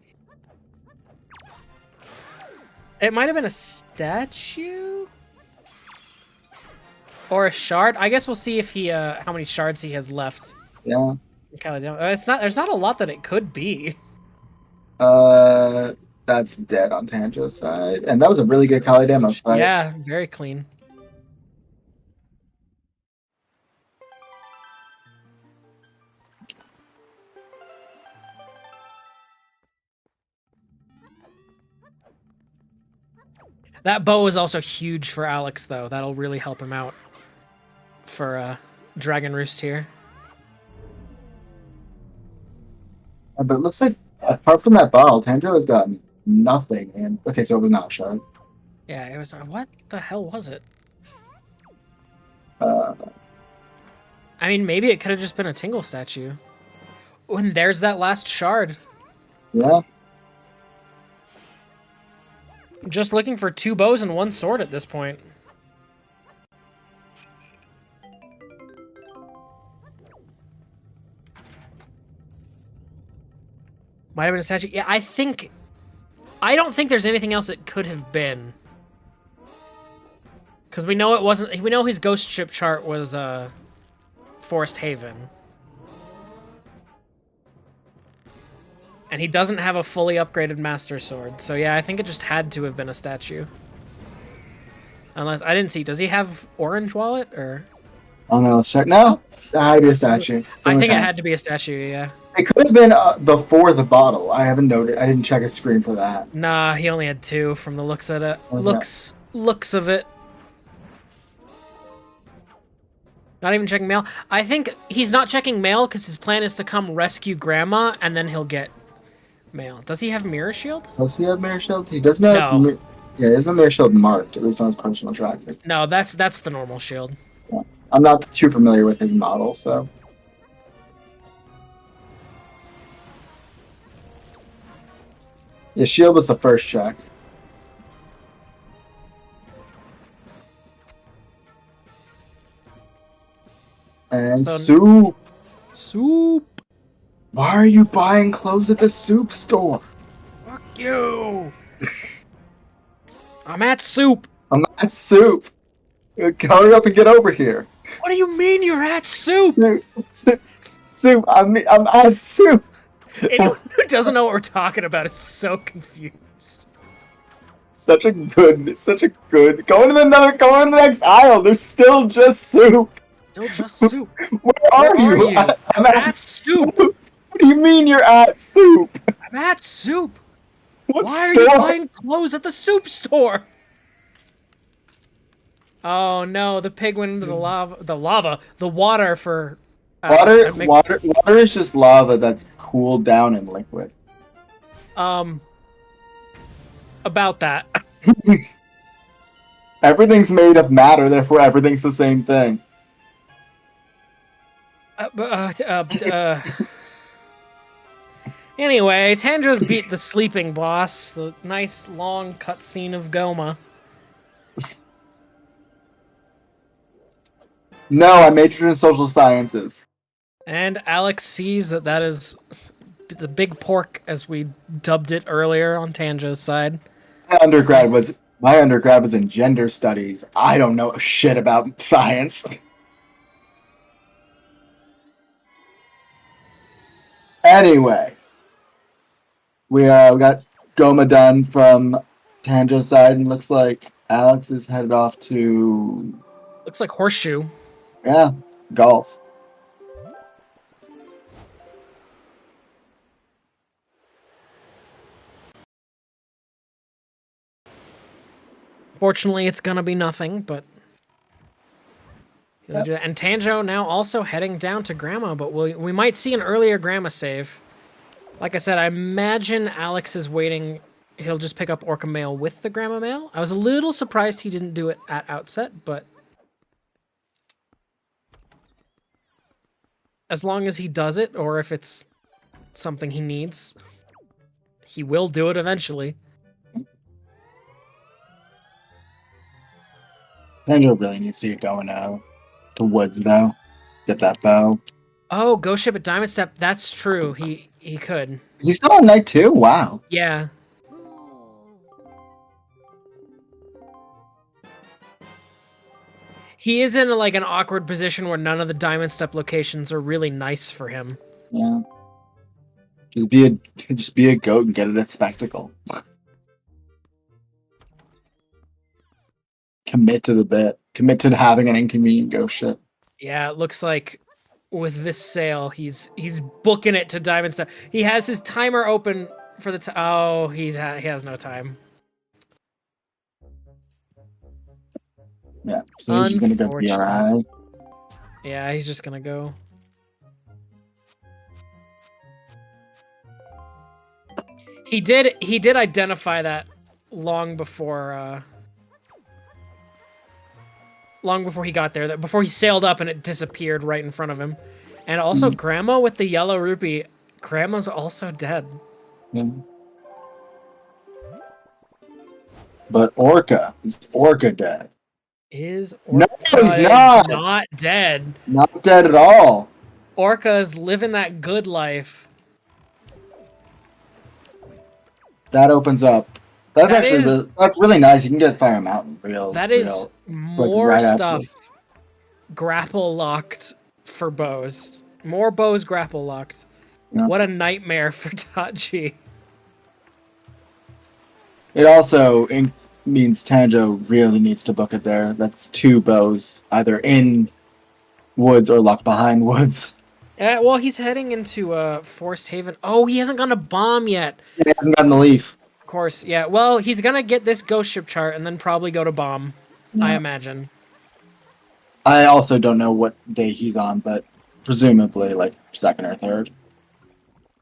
It might have been a statue or a shard. I guess we'll see if he how many shards he has left. Yeah. It's not. There's not a lot that it could be. That's dead on Tanjo's side, and that was a really good Kali demo fight. Yeah, very clean. That bow is also huge for Alex, though. That'll really help him out for Dragon Roost here. But it looks like, apart from that bottle, Tanjo has gotten nothing. And okay, so it was not a shard. Yeah, it was. What the hell was it? I mean, maybe it could have just been a Tingle statue. And there's that last shard. Yeah. Just looking for 2 bows and 1 sword at this point. Might have been a statue. Yeah, I don't think there's anything else it could have been. Because we know it wasn't. We know his ghost ship chart was Forest Haven. And he doesn't have a fully upgraded Master Sword. So yeah, I think it just had to have been a statue. Unless, I didn't see. Does he have Orange Wallet, or? Oh no, let's check. No, it had to be a statue. I think it had to be a statue, yeah. It could have been before the bottle. I haven't noted. I didn't check his screen for that. Nah, he only had 2 from the looks of it. Okay. Looks of it. Not even checking mail. I think he's not checking mail because his plan is to come rescue Grandma, and then he'll get mail. Does he have Mirror Shield? Does he have Mirror Shield? He doesn't have. No. Yeah, he doesn't have Mirror Shield marked, at least on his personal tracker. No, that's the normal shield. Yeah. I'm not too familiar with his model, so. Yeah, shield was the first check. And So- soup. Soup! Why are you buying clothes at the soup store? Fuck you! I'm at soup! I'm at soup. Hurry up and get over here. What do you mean you're at soup? Soup. I'm at soup. Anyone who doesn't know what we're talking about is so confused. Such a good. Go into the next aisle. There's still just soup. Still just soup. Where are you? I'm At soup. What do you mean you're at soup? I'm at soup. What Why are store? you buying clothes at the soup store? Oh no, the pig went into the water for... Water is just lava that's cooled down in liquid. About that. Everything's made of matter, therefore everything's the same thing. Anyway, Tanjo's beat the sleeping boss, the nice long cutscene of Goma. No, I majored in social sciences. And Alex sees that is the big pork, as we dubbed it earlier on Tanjo's side. My undergrad was in gender studies. I don't know shit about science. Anyway, we got Goma done from Tanjo's side, and looks like Alex is headed off to... Looks like Horseshoe. Yeah, golf. Fortunately, it's gonna be nothing, but... Yep. And Tanjo now also heading down to Grandma, but we might see an earlier Grandma save. Like I said, I imagine Alex is waiting. He'll just pick up Orca Mail with the Grandma Mail. I was a little surprised he didn't do it at outset, but... As long as he does it, or if it's something he needs, he will do it eventually. Tanjo really needs to get going now. To woods, though. Get that bow. Oh, Ghost Ship at Diamond Step. That's true. He could. Is he still on night 2? Wow. Yeah. He is in like an awkward position where none of the Diamond Step locations are really nice for him. Yeah. Just be a goat and get it at Spectacle. Commit to the bit. Commit to having an inconvenient ghost ship. Yeah, it looks like with this sale, he's booking it to Diamond Step. He has his timer open for the oh, he has no time. Yeah, so he's just gonna go BRI. Yeah, he's just gonna go. He did identify that long before he got there, that before he sailed up and it disappeared right in front of him. And also Grandma with the yellow rupee, Grandma's also dead. Yeah. But Orca, is Orca dead? Is No, Orca he's not. Not dead. Not dead at all. Orca's living that good life. That opens up. That's That actually is that's really nice. You can get Fire Mountain that is like more right after. stuff grapple locked for bows. More bows grapple locked. Yeah. What a nightmare for Tachi. It also means Tanjo really needs to book it there. That's 2 bows, either in woods or locked behind woods. Yeah, well, he's heading into Forest Haven. Oh, he hasn't gotten a bomb yet. He hasn't gotten the leaf. Of course, yeah. Well, he's gonna get this ghost ship chart and then probably go to bomb. Yeah. I imagine. I also don't know what day he's on, but presumably like 2nd or 3rd.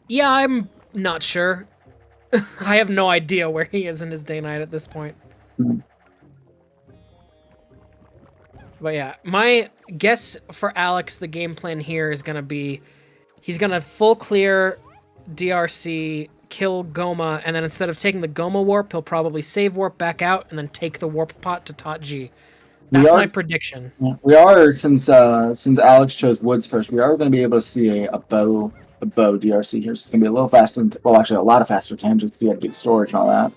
Yeah, I'm not sure. I have no idea where he is in his day-night at this point. Mhm. But yeah, my guess for Alex, the game plan here is going to be he's going to full clear DRC, kill Goma, and then instead of taking the Goma warp, he'll probably save warp back out and then take the warp pot to Tot G. That's my prediction. We are, since Alex chose woods first, we are going to be able to see a bow DRC here. So it's going to be a little faster, well, actually a lot of faster tangents to get storage and all that.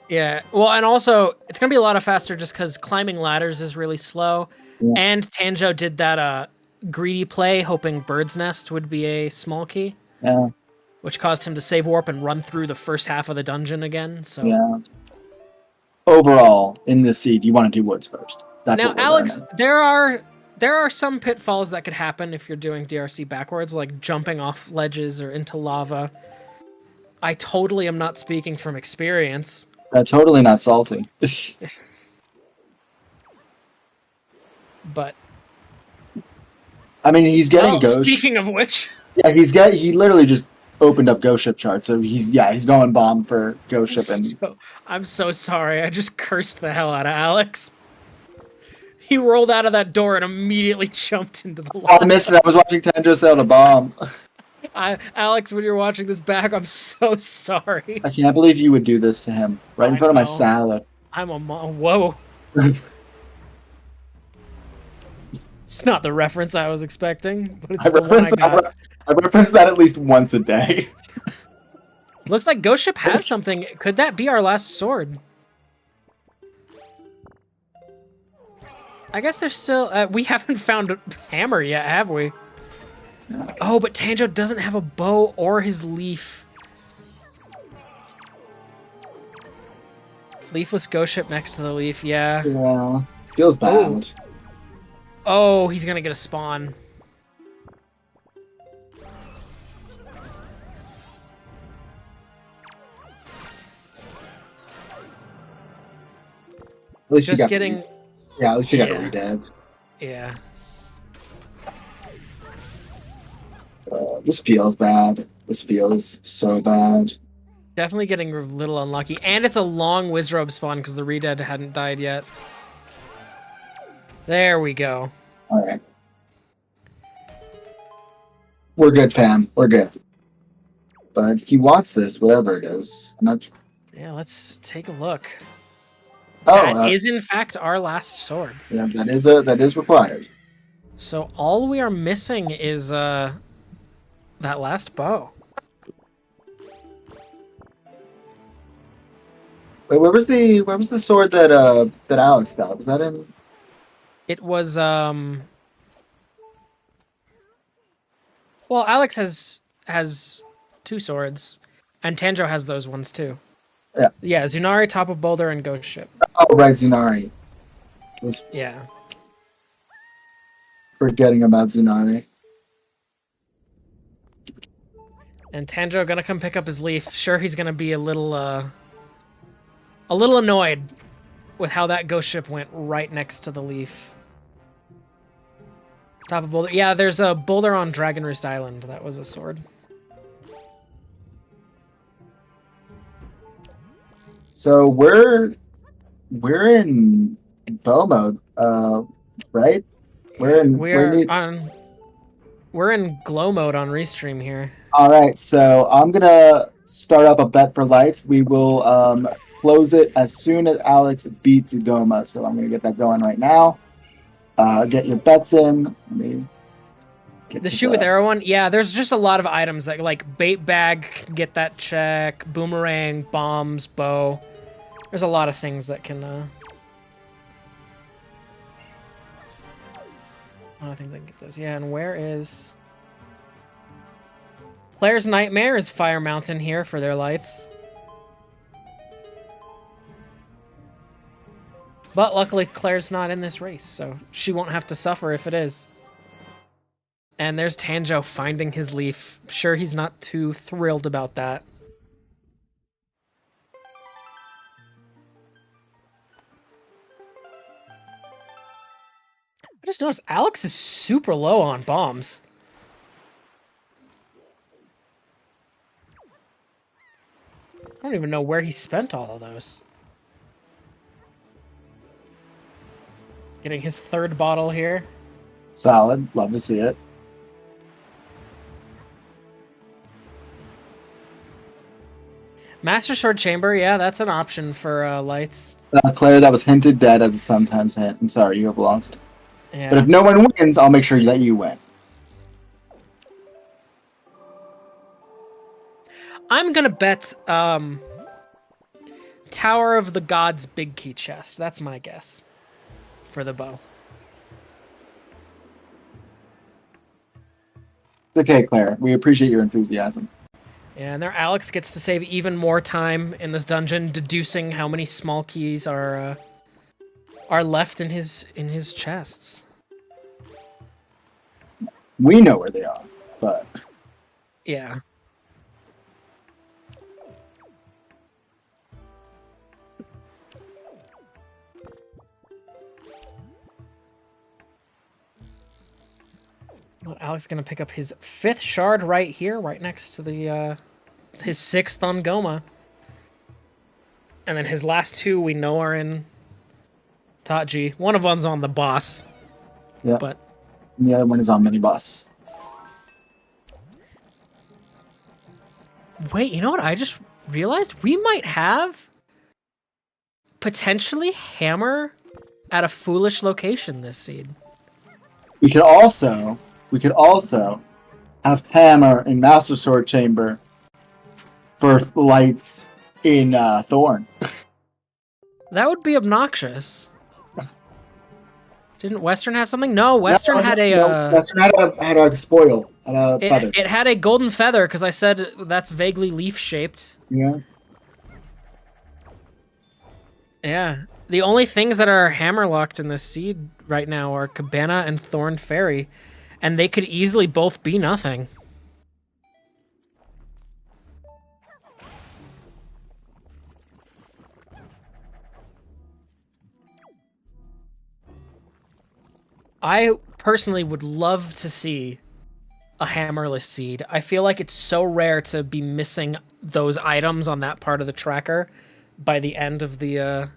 Yeah, well, and also, it's going to be a lot of faster just because climbing ladders is really slow. Yeah. And Tanjo did that greedy play, hoping Bird's Nest would be a small key. Yeah. Which caused him to save warp and run through the first half of the dungeon again. So yeah. Overall, in this seed, you want to do woods first. That's now, Alex, there are some pitfalls that could happen if you're doing DRC backwards, like jumping off ledges or into lava. I totally am not speaking from experience. Totally not salty. But I mean, he's getting ghost. Speaking of which, yeah, he literally just opened up ghost ship chart, so he's going bomb for ghost ship. And I'm so sorry. I just cursed the hell out of Alex. He rolled out of that door and immediately jumped into the lava. Oh, I missed it. I was watching Tanjo sail the bomb. Alex, when you're watching this back, I'm so sorry. I can't believe you would do this to him right in front of my salad. I'm a whoa. It's not the reference I was expecting, but it's the one I got. I reference that at least once a day. Looks like Ghost Ship has something. Could that be our last sword? I guess there's still... we haven't found a hammer yet, have we? Oh, but Tanjo doesn't have a bow or his leaf. Leafless Ghost Ship next to the leaf, yeah. Yeah, feels bad. Oh, he's gonna get a spawn. At least just getting... Yeah, at least you got a redead. Yeah. This feels bad. This feels so bad. Definitely getting a little unlucky. And it's a long Wizrobe spawn because the redead hadn't died yet. There we go. Alright. We're good, fam. We're good. But he wants this, whatever it is. I'm not... Yeah, let's take a look. Oh, that is in fact our last sword. Yeah, that is required. So all we are missing is that last bow. Wait, where was the sword that Alex got? Was that in? It was well, Alex has 2 swords, and Tanjo has those ones too. Yeah. Yeah, Zunari, Top of Boulder, and Ghost Ship. Oh, right, Zunari. Yeah. Forgetting about Zunari. And Tanjo gonna come pick up his leaf. Sure, he's gonna be a little annoyed with how that Ghost Ship went right next to the leaf. Top of Boulder. Yeah, there's a boulder on Dragon Roost Island. That was a sword. So we're in bow mode, right? We're in glow mode on Restream here. All right, so I'm gonna start up a bet for lights. We will close it as soon as Alex beats Goma. So I'm gonna get that going right now. Get your bets in. Let me get The to shoot with arrow one, yeah, there's just a lot of items that like bait bag, get that check, boomerang, bombs, bow. There's a lot of things that can a lot of things that can get those. Yeah, and where is Player's Nightmare is Fire Mountain here for their lights. But luckily Claire's not in this race, so she won't have to suffer if it is. And there's Tanjo finding his leaf. Sure, he's not too thrilled about that. I just noticed Alex is super low on bombs. I don't even know where he spent all of those. Getting his third bottle here. Solid. Love to see it. Master Sword Chamber, yeah, that's an option for lights. Claire, that was hinted dead as a sometimes hint. I'm sorry, you have lost. Yeah. But if no one wins, I'll make sure that you win. I'm gonna bet Tower of the Gods big key chest. That's my guess for the bow. It's okay, Claire. We appreciate your enthusiasm. Yeah, and there Alex gets to save even more time in this dungeon, deducing how many small keys are left in his chests. We know where they are, but Yeah. Well, Alex is gonna pick up his 5th shard right here, right next to the his 6th on Goma. And then his last 2 we know are in Tachi. One of them's on the boss. yeah. But The other one is on mini boss. wait, you know what I just realized? We might have potentially Hammer at a foolish location this seed. We could also have Hammer in Master Sword Chamber for lights in Thorn. That would be obnoxious. Didn't Western have something? No, Western had a Western had a spoil, had a feather. it had a golden feather because I said that's vaguely leaf shaped. Yeah. Yeah. The only things that are hammer locked in this seed right now are Cabana and Thorn Fairy, and they could easily both be nothing. I personally would love to see a hammerless seed. I feel like it's so rare to be missing those items on that part of the tracker by the end of the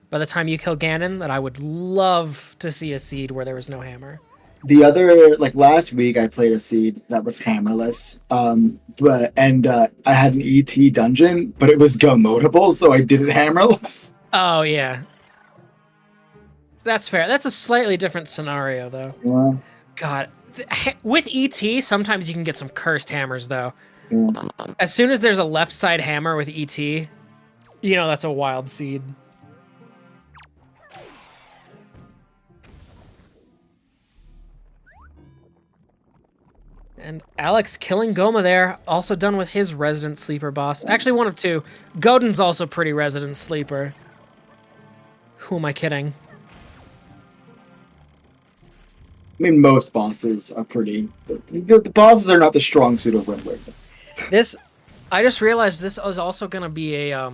by the time you kill Ganon that I would love to see a seed where there was no hammer. The other, like last week, I played a seed that was hammerless, I had an ET dungeon, but it was go modable, so I did it hammerless. Oh yeah. That's fair. That's a slightly different scenario though. Yeah. God, with ET, sometimes you can get some cursed hammers though. Yeah. As soon as there's a left side hammer with ET, you know that's a wild seed. And Alex killing Goma there, also done with his resident sleeper boss. Actually, one of 2. Godin's also pretty resident sleeper. Who am I kidding? I mean, most bosses are pretty. The bosses are not the strong suit of Wind Waker. This, I just realized this is also going to be a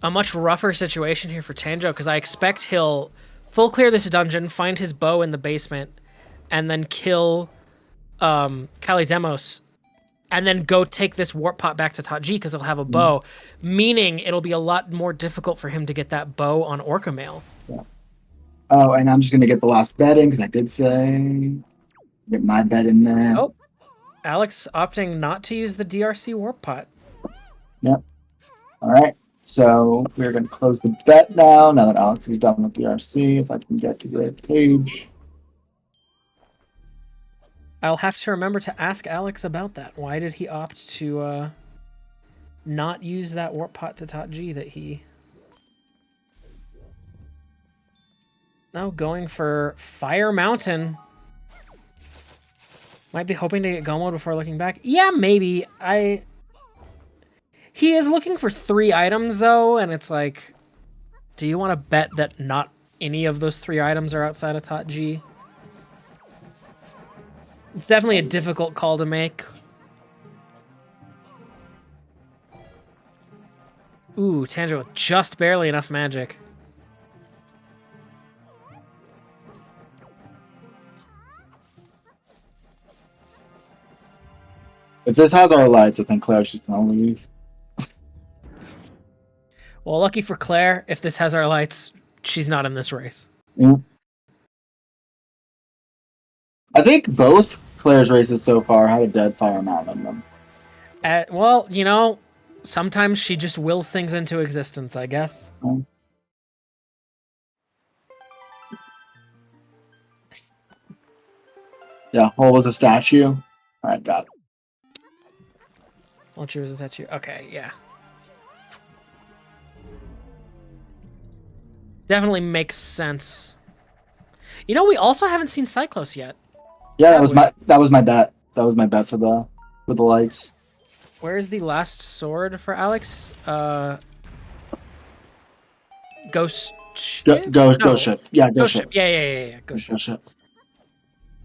much rougher situation here for Tanjo, because I expect he'll full clear this dungeon, find his bow in the basement, and then kill Kalidemos, and then go take this warp pot back to Taji because he'll have a bow, meaning it'll be a lot more difficult for him to get that bow on Orca Mail. Yeah. Oh, and I'm just going to get the last bet in because I did say get my bet in there. Oh, Alex opting not to use the DRC warp pot. Yep. All right. So we're going to close the bet now that Alex is done with DRC. If I can get to the page. I'll have to remember to ask Alex about that. Why did he opt to not use that warp pot to tot G that he... No, going for Fire Mountain. Might be hoping to get go mode before looking back. Yeah, maybe. He is looking for 3 items, though, and it's like... Do you want to bet that not any of those 3 items are outside of tot G? It's definitely a difficult call to make. Ooh, Tanjo with just barely enough magic. If this has our lights, I think Claire's just gonna lose. Well, lucky for Claire, if this has our lights, she's not in this race. Mm. I think both Claire's races so far had a dead Fire Mountain in them. Well, you know, sometimes she just wills things into existence, I guess. Mm. Yeah, what was a statue? Alright, got it. Well, she was a statue. Okay, yeah. Definitely makes sense. You know, we also haven't seen Cyclos yet. Yeah, that was my bet. That was my bet for the lights. Where's the last sword for Alex? Ghost ship? Ghost ship. Yeah, Ghost ship. Yeah. Ghost ship.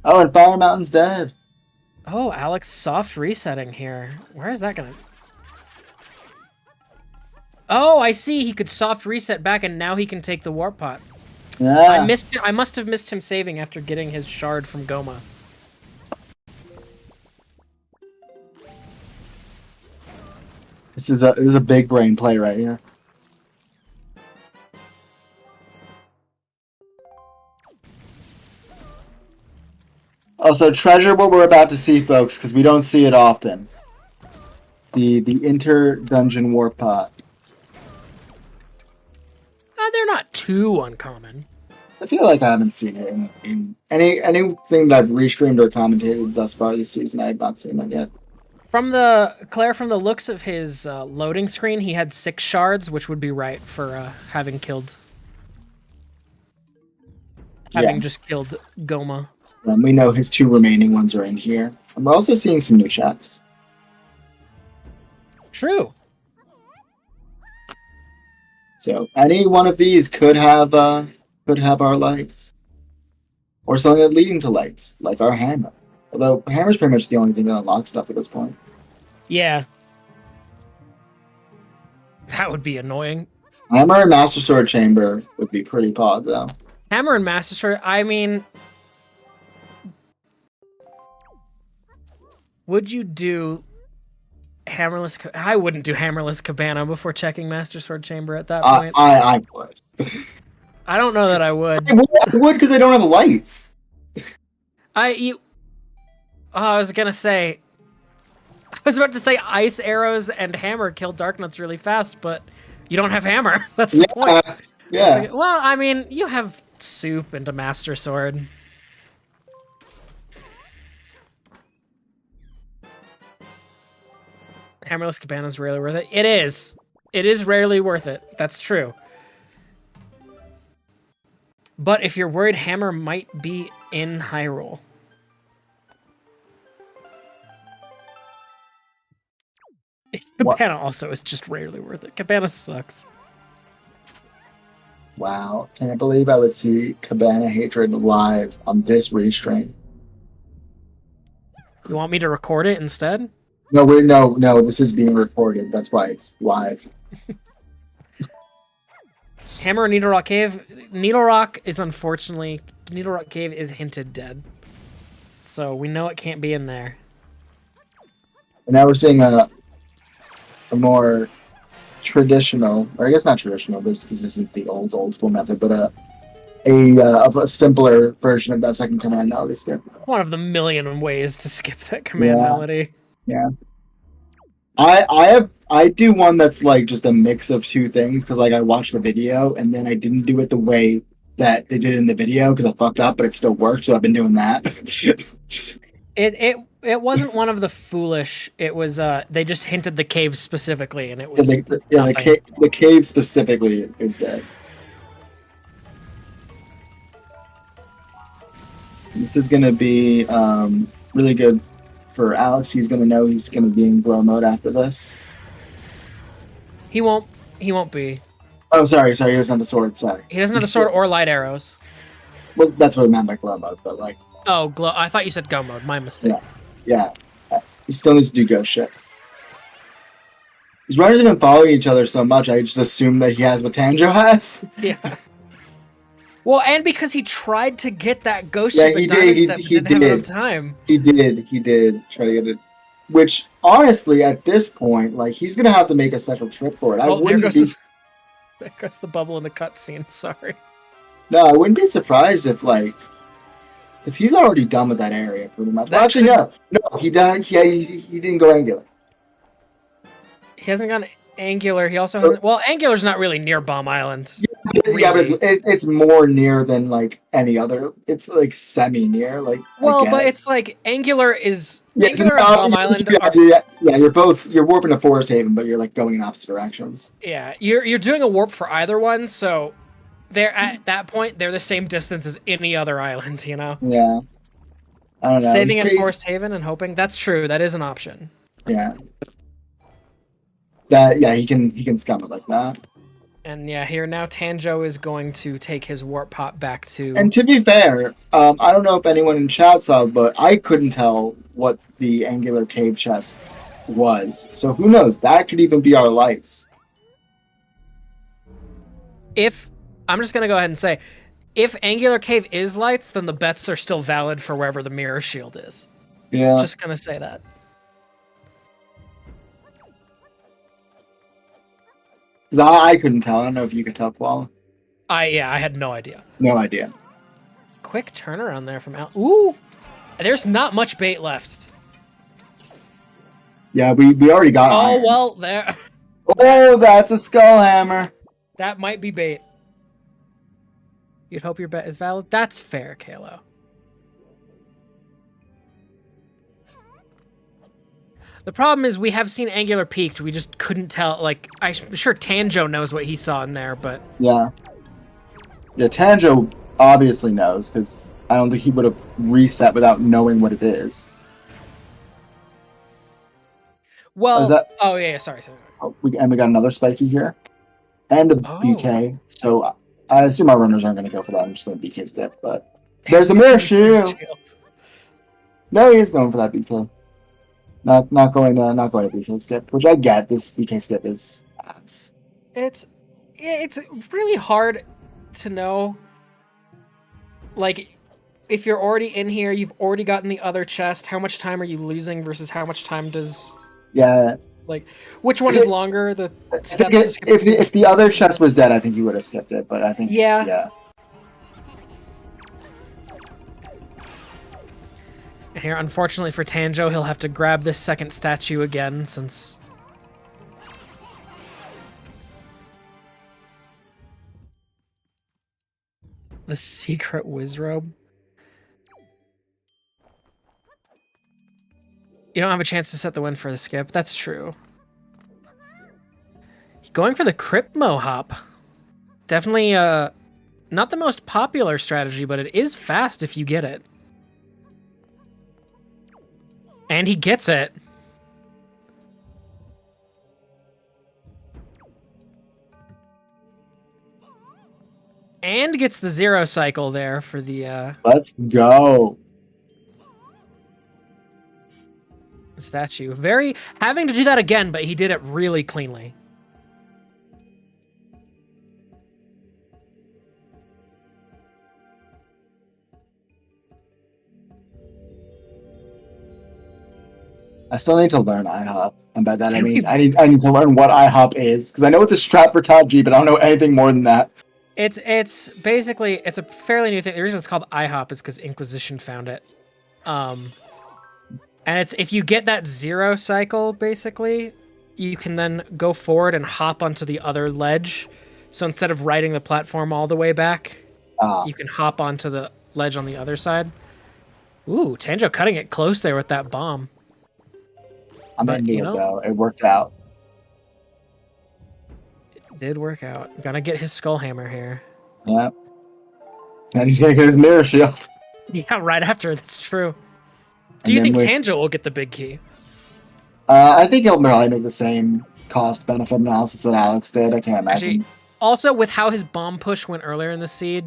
Oh, and Fire Mountain's dead. Oh, Alex soft resetting here. Where is that gonna... Oh, I see. He could soft reset back, and now he can take the warp pot. Yeah. I must have missed him saving after getting his shard from Goma. This is a big brain play right here. Also, treasure what we're about to see, folks, because we don't see it often. The inter-dungeon warp pot. They're not too uncommon. I feel like I haven't seen it in anything that I've restreamed or commentated thus far this season. I have not seen that yet. From the looks of his loading screen, he had 6 shards, which would be right for having just killed Goma. We know his 2 remaining ones are in here. And we're also seeing some new checks. True. So any one of these could have our lights, or something leading to lights, like our hammer. Although hammer's pretty much the only thing that unlocks stuff at this point. Yeah. That would be annoying. Hammer and Master Sword Chamber would be pretty pog, though. Hammer and Master Sword, I mean... Would you do hammerless... I wouldn't do hammerless Cabana before checking Master Sword Chamber at that point. I would. I don't know that I would. I would because I don't have lights. I was about to say ice arrows and hammer kill Darknuts really fast, but you don't have hammer. That's the point. Yeah. Like, well, I mean, you have soup and a Master Sword. Hammerless Cabana's rarely worth it. It is. It is rarely worth it. That's true. But if you're worried Hammer might be in Hyrule. Cabana also is just rarely worth it. Cabana sucks. Wow. Can't believe I would see Cabana Hatred live on this restream. You want me to record it instead? No, this is being recorded. That's why it's live. Hammer Needle Rock Cave. Needle Rock is unfortunately... Needle Rock Cave is hinted dead. So we know it can't be in there. And now we're seeing a more traditional, or I guess not traditional, but because this isn't the old school method, but a simpler version of that second command melody skip. One of the million ways to skip that command melody. Yeah. I do one that's like just a mix of 2 things because like I watched the video and then I didn't do it the way that they did in the video because I fucked up, but it still worked, so I've been doing that. It wasn't one of the foolish. It was they just hinted the cave specifically, and it Yeah, was nothing. the cave specifically is dead. This is gonna be really good for Alex. He's gonna know he's gonna be in glow mode after this. He won't. He won't be. Oh, sorry, he doesn't have the sword. Sorry, He doesn't have the sword or light arrows. Well, that's what I meant by glow mode, but like. Oh, glow. I thought you said go mode. My mistake. Yeah. He still needs to do ghost shit. These runners have been following each other so much, I just assume that he has what Tanjo has. Yeah. Well, and because he tried to get that ghost Yeah, ship he at did. Diamond He Step, did. didn't have enough time. He did try to get it. Which, honestly, at this point, like, he's gonna have to make a special trip for it. I Oh, there wouldn't be. there goes the bubble in the cutscene. Sorry. No, I wouldn't be surprised if, like, because he's already done with that area pretty much. Well, That actually, no, he died. He didn't go angular. He hasn't gone angular. He also hasn't. Well, angular's not really near Bomb Island. Yeah, but it's more near than like any other. It's like semi near, like. Well, but it's like angular is Yeah, angular and Bomb Island are. Yeah, you're warping to Forest Haven, but you're like going in opposite directions. Yeah, you're doing a warp for either one, so they're at that point they're the same distance as any other island, you know. Yeah, I don't know. Saving at Forest Haven and hoping that's true. That is an option. Yeah. He can scum it like that. And yeah, here now Tanjo is going to take his warp pot back to. And to be fair, I don't know if anyone in chat saw, but I couldn't tell what the angular cave chest was. So who knows? That could even be our lights. If I'm just gonna go ahead and say, if angular cave is lights, then the bets are still valid for wherever the mirror shield is. Yeah. Just gonna say that. I couldn't tell. I don't know if you could tell, Koala. I had no idea. No idea. Quick turnaround there from Al. Ooh, there's not much bait left. Yeah, we already got. Oh irons. well, there. Oh, that's a skull hammer. That might be bait. You'd hope your bet is valid. That's fair, Kalo. The problem is we have seen angular peaked. We just couldn't tell. Like, I'm sure Tanjo knows what he saw in there, but yeah, Tanjo obviously knows because I don't think he would have reset without knowing what it is. Well, oh yeah, sorry. Oh, we got another spiky here, and a BK. So I assume our runners aren't going to go for that. I'm just going to BK skip, but there's the mirror shield. No, he is going for that BK. Not going to BK skip, which I get. This BK skip is ass. It's really hard to know. Like, if you're already in here, you've already gotten the other chest. How much time are you losing versus how much time does? Yeah. Like, which one is longer? The steps if the other chest was dead, I think you would have skipped it. But I think yeah. And here, unfortunately for Tanjo, he'll have to grab this second statue again, since... The secret wizrobe? You don't have a chance to set the win for the skip. That's true. Going for the Cryptmo hop. Definitely, not the most popular strategy, but it is fast if you get it. And he gets it. And gets the 0 cycle there for the Let's go. Statue. Very having to do that again, but he did it really cleanly. I still need to learn IHOP, and by that I mean I need to learn what IHOP is, because I know it's a strat for top G, but I don't know anything more than that. It's basically a fairly new thing. The reason it's called IHOP is because Inquisition found it. And it's if you get that 0 cycle, basically, you can then go forward and hop onto the other ledge. So instead of riding the platform all the way back, you can hop onto the ledge on the other side. Ooh, Tanjo cutting it close there with that bomb. I'm But, into you it know, though. It worked out. it did work out. Gonna get his skull hammer here. Yeah. And he's gonna get his mirror shield. Yeah, right after. That's true. Do And you then think with, Tanjo will get the big key? I think he'll probably make the same cost benefit analysis that Alex did. I can't imagine. Actually, also with how his bomb push went earlier in the seed,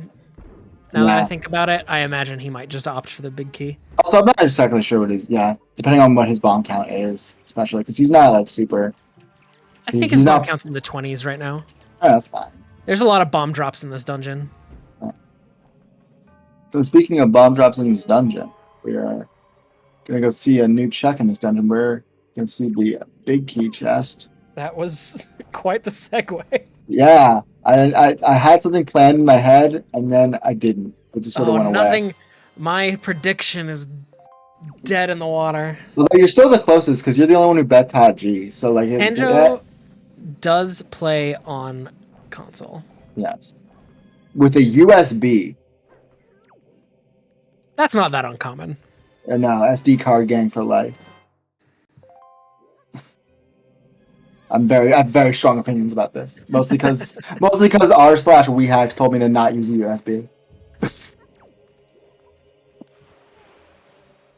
now that I Yeah. think about it, I imagine he might just opt for the big key. Also, I'm not exactly sure what his, yeah, depending on what his bomb count is, especially because he's not like super. I think his bomb count's in the 20s right now. Oh, that's fine. There's a lot of bomb drops in this dungeon. So speaking of bomb drops in this dungeon, we are gonna go see a new check in this dungeon. We're gonna see the big key chest. That was quite the segue. Yeah, I had something planned in my head, and then I didn't. It just sort of went nothing. away. My prediction is dead in the water. Well, you're still the closest because you're the only one who bet Todd G. So like, Tanjo does play on console. Yes, with a USB. That's not that uncommon. No, SD card gang for life. I have very strong opinions about this. Mostly because r/WeHacks told me to not use a USB.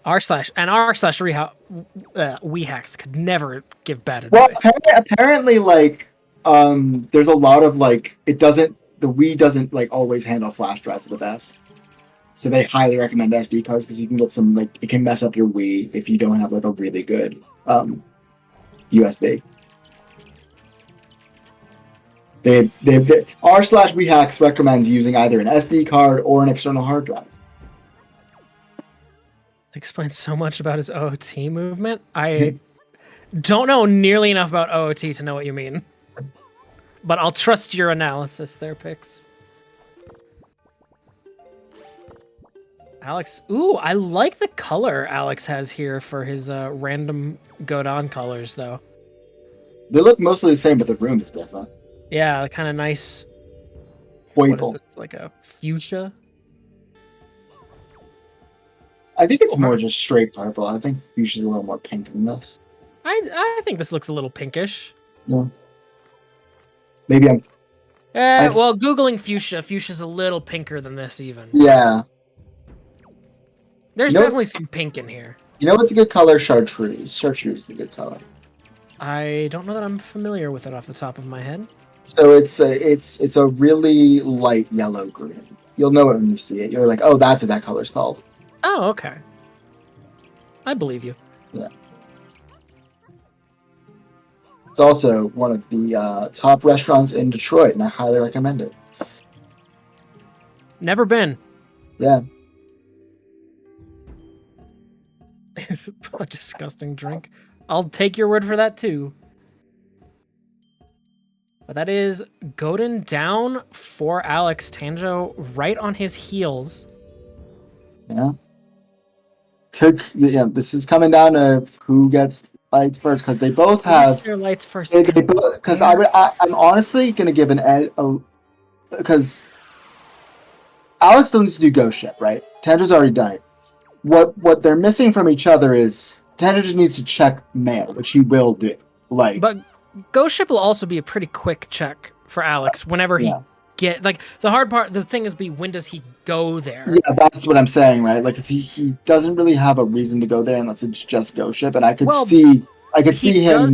r/WeHacks could never give bad advice. Well, apparently, like, there's a lot of like the Wii doesn't like always handle flash drives the best. So they highly recommend SD cards because you can get some like it can mess up your Wii if you don't have like a really good USB. r/WeHacks recommends using either an SD card or an external hard drive. This explains so much about his OOT movement. I don't know nearly enough about OOT to know what you mean. But I'll trust your analysis there, Pix. Alex, ooh, I like the color Alex has here for his random Godon colors, though. They look mostly the same, but the room is different. Yeah, kind of nice. What is this, like a fuchsia? I think it's more just straight purple. I think fuchsia's a little more pink than this. I think this looks a little pinkish. Yeah. Maybe I'm... well, Googling fuchsia's a little pinker than this even. Yeah. There's definitely some pink in here. You know what's a good color? Chartreuse. Chartreuse is a good color. I don't know that I'm familiar with it off the top of my head. So it's a really light yellow green. You'll know it when you see it. You're like, oh, that's what that color's called. Oh, okay. I believe you. Yeah. It's also one of the top restaurants in Detroit, and I highly recommend it. Never been. Yeah. A disgusting drink. I'll take your word for that too. But that is Godin down for Alex. Tanjo right on his heels. Yeah. Yeah, this is coming down to who gets lights first because they both have their lights first. Because I'm honestly gonna give because Alex still needs to do Ghost Ship, right? Tanjo's already done it. What they're missing from each other is Tanjo just needs to check mail, which he will do. But Ghost Ship will also be a pretty quick check for Alex whenever he get the hard part. The thing is, when does he go there? Yeah, that's what I'm saying, right? Like, 'cause he doesn't really have a reason to go there unless it's just Ghost Ship, and I could see him.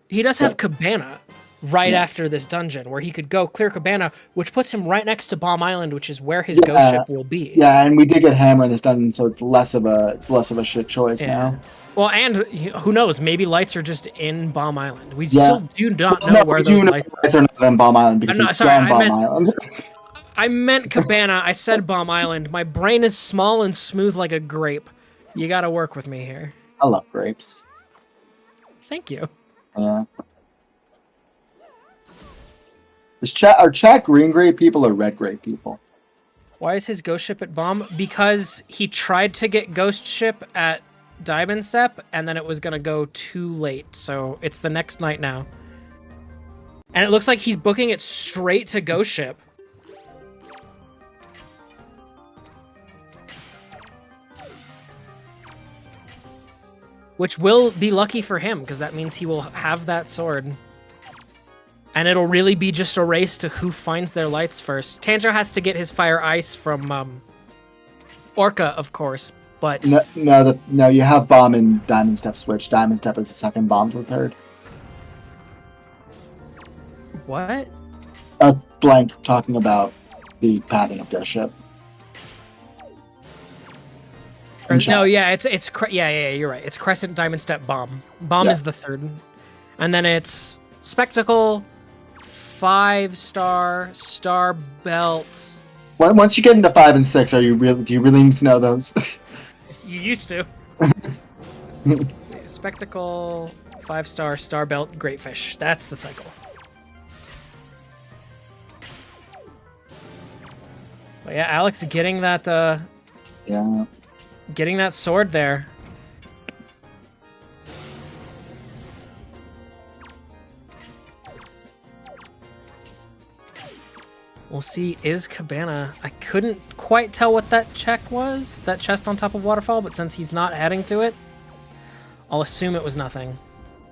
He does have Cabana right after this dungeon, where he could go clear Cabana, which puts him right next to Bomb Island, which is where his Ghost Ship will be. Yeah, and we did get Hammer in this dungeon, so it's less of a shit choice now. Well, and who knows? Maybe lights are just in Bomb Island. We still do not know where those lights are not in Bomb Island because we've done Bomb Island. I meant Cabana. I said Bomb Island. My brain is small and smooth like a grape. You got to work with me here. I love grapes. Thank you. Yeah. Are chat green grape people or red grape people? Why is his Ghost Ship at Bomb? Because he tried to get Ghost Ship at Diamond Step, and then it was gonna go too late, so it's the next night now. And it looks like he's booking it straight to Ghost Ship. which will be lucky for him because that means he will have that sword. And it'll really be just a race to who finds their lights first. Tanjo has to get his fire ice from Orca, of course, but no, you have bomb and diamond step switch. Diamond step is the second, bomb to the third. what? Blank talking about the padding of their ship. No, yeah, yeah, you're right. It's Crescent, Diamond Step, Bomb. Bomb is the third, and then it's Spectacle, 5-star, Star Belt. Once you get into 5 and 6, do you really need to know those? You used to. Let's see, Spectacle, 5-star, Star Belt, Great Fish. That's the cycle. But yeah, Alex getting that. Yeah. Getting that sword there. We'll see, is Cabana... I couldn't quite tell what that check was, that chest on top of Waterfall, but since he's not heading to it, I'll assume it was nothing.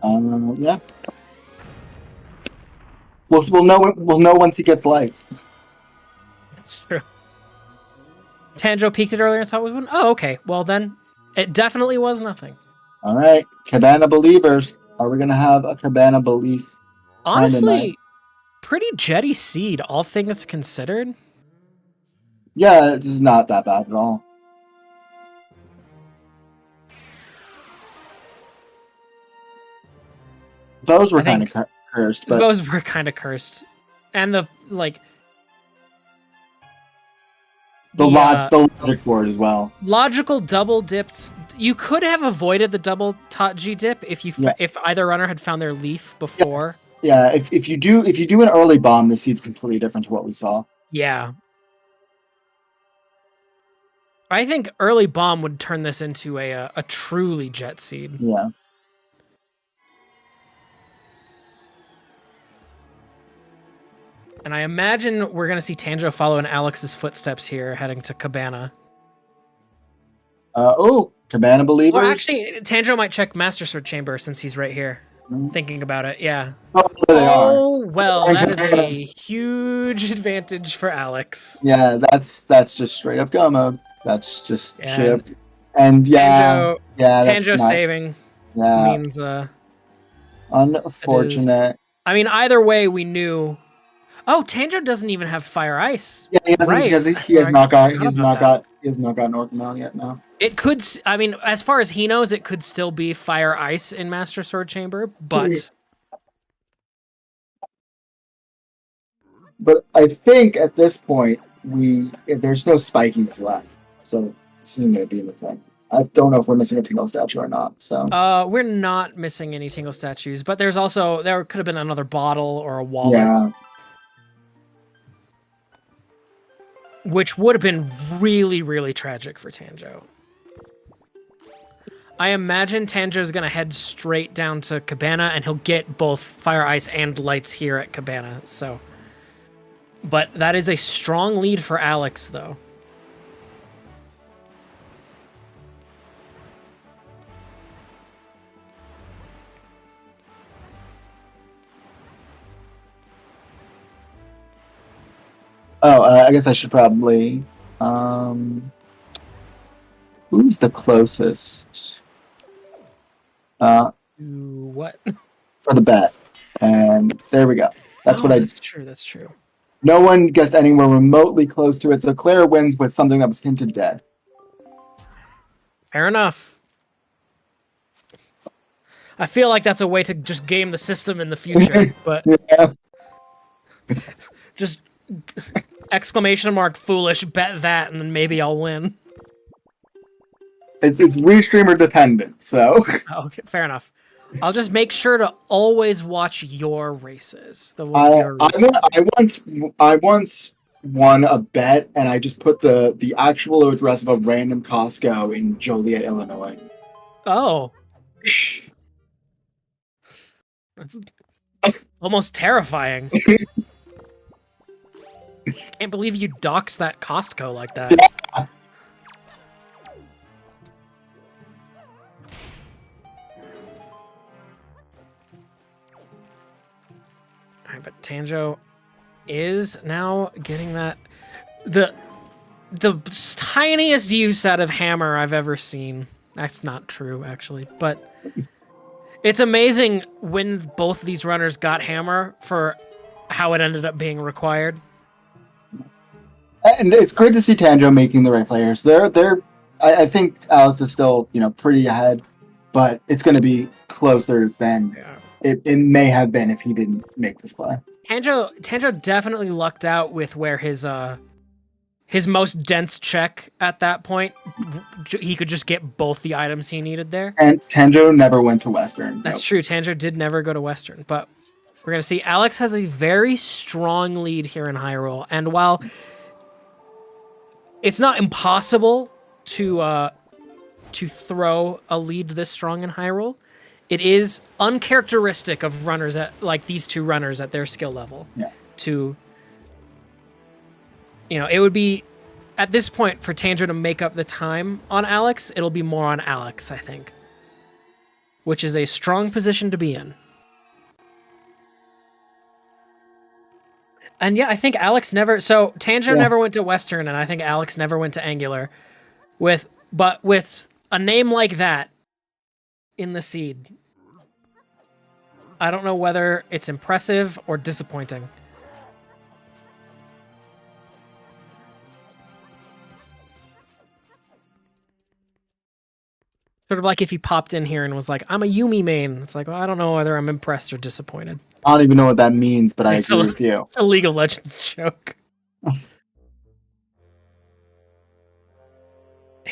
Yeah. We'll know once he gets lights. That's true. Tanjo peeked it earlier and saw it was one. Oh, okay. Well, then, it definitely was nothing. All right, Cabana believers. Are we gonna have a Cabana belief? Honestly, pretty jetty seed, all things considered. Yeah, this is not that bad at all. Those were kind of cursed, but those were kind of cursed, and the logic board as well. Logical double dipped. You could have avoided the double G dip if either runner had found their leaf before. Yeah, if you do an early bomb, the seed's completely different to what we saw. Yeah. I think early bomb would turn this into a truly jet seed. Yeah. And I imagine we're going to see Tanjo follow in Alex's footsteps here, heading to Cabana. Cabana believers? Or actually, Tanjo might check Master Sword Chamber since he's right here. Thinking about it, yeah. Oh, well, that is a huge advantage for Alex. Yeah, that's just straight up go mode. That's just straight up. And Tanjo saving means unfortunate. I mean, either way, we knew. Oh, Tanjo doesn't even have fire ice. Yeah, he doesn't. He has not got North Mount yet. No. It could. I mean, as far as he knows, it could still be fire ice in Master Sword Chamber, but. But I think at this point there's no spikies left, so this isn't going to be the thing. I don't know if we're missing a tingle statue or not. So. We're not missing any tingle statues, but there could have been another bottle or a wallet. Yeah. Which would have been really, really tragic for Tanjo. I imagine Tanjo's going to head straight down to Cabana, and he'll get both fire, ice, and lights here at Cabana. So, but that is a strong lead for Alex, though. I guess I should probably. Who's the closest? What? For the bet, and there we go. That's what I. That's true. That's true. No one guessed anywhere remotely close to it, so Claire wins with something that was hinted dead. Fair enough. I feel like that's a way to just game the system in the future, but just. Exclamation mark foolish, bet that, and then maybe I'll win. It's restreamer dependent, so. Okay, fair enough. I'll just make sure to always watch your races. The ones I once won a bet, and I just put the actual address of a random Costco in Joliet, Illinois. Oh. That's almost terrifying. Can't believe you doxed that Costco like that. Yeah. Alright, but Tanjo is now getting that the tiniest use out of hammer I've ever seen. That's not true, actually, but it's amazing when both these runners got hammer for how it ended up being required. And it's great to see Tanjo making the right players. I think Alex is still, pretty ahead, but it's going to be closer than it may have been if he didn't make this play. Tanjo definitely lucked out with where his most dense check at that point. He could just get both the items he needed there. And Tanjo never went to Western. That's true. Tanjo did never go to Western, but we're going to see Alex has a very strong lead here in Hyrule. And while it's not impossible to throw a lead this strong in Hyrule, it is uncharacteristic of runners like these two runners at their skill level. Yeah. It would be, at this point, for Tanjo to make up the time on Alex, it'll be more on Alex, I think. Which is a strong position to be in. And yeah, I think Alex never... So, Tanjo never went to Western, and I think Alex never went to Angular. But with a name like that in the seed, I don't know whether it's impressive or disappointing. Sort of like if he popped in here and was like, I'm a Yumi main. It's like, well, I don't know whether I'm impressed or disappointed. I don't even know what that means, but I agree with you. It's a League of Legends joke.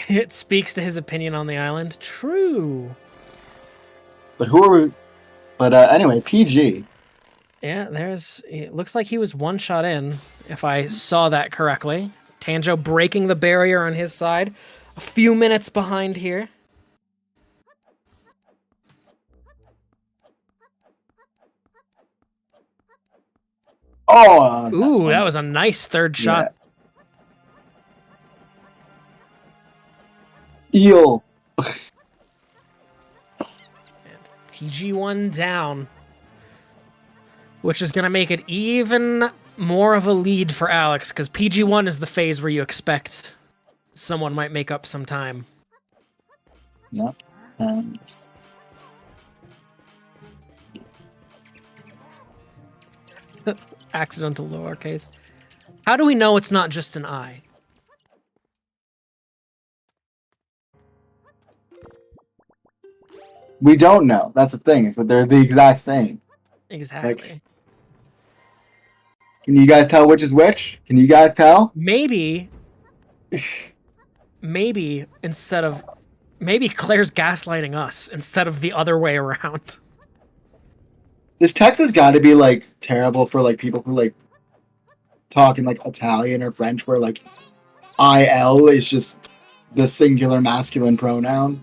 It speaks to his opinion on the island. True. But who are we? But anyway, PG. Yeah, it looks like he was one shot in, if I saw that correctly. Tanjo breaking the barrier on his side. A few minutes behind here. Oh, ooh, that was a nice third shot. Eel. PG1 down. Which is going to make it even more of a lead for Alex, because PG1 is the phase where you expect someone might make up some time. Yeah. Accidental lowercase. How do we know it's not just an I? We don't know. That's the thing, is that they're the exact same. Exactly. Can you guys tell which is which? Can you guys tell? Maybe maybe Claire's gaslighting us instead of the other way around. This text has got to be like terrible for like people who like talk in like Italian or French, where like IL is just the singular masculine pronoun.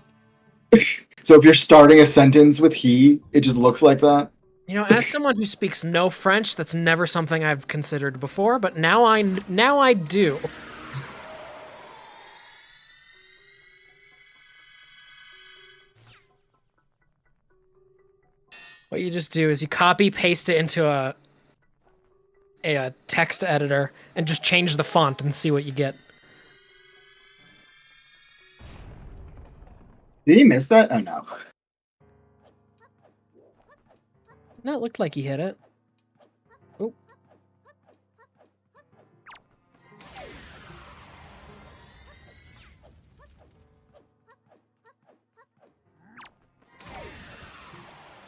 So if you're starting a sentence with he, it just looks like that. As someone who speaks no French, that's never something I've considered before, but now I do. What you just do is you copy paste it into a text editor and just change the font and see what you get. Did he miss that? Oh no. No, it looked like he hit it. Oh.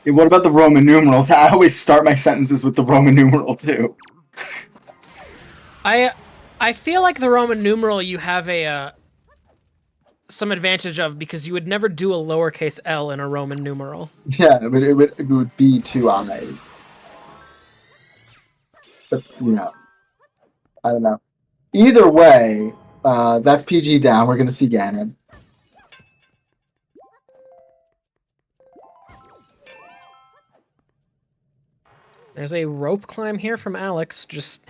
Hey, what about the Roman numeral? I always start my sentences with the Roman numeral too. I feel like the Roman numeral you have some advantage of, because you would never do a lowercase l in a Roman numeral. Yeah, but it would be two I's. But I don't know. Either way, that's PG down. We're gonna see Ganon. There's a rope climb here from Alex, just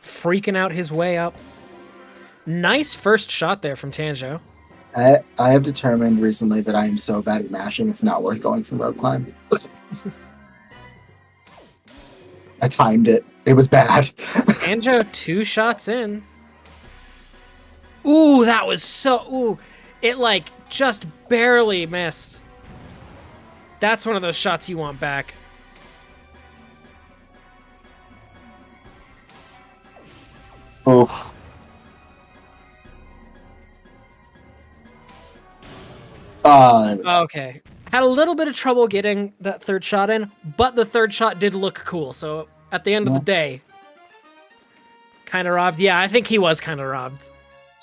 freaking out his way up. Nice first shot there from Tanjo. I have determined recently that I am so bad at mashing, it's not worth going for rope climb. I timed it. It was bad. Tanjo 2 shots in. Ooh, that was so... Ooh, it like just barely missed. That's one of those shots you want back. Oof. Okay. Had a little bit of trouble getting that third shot in, but the third shot did look cool. So at the end of the day, kind of robbed. Yeah, I think he was kind of robbed.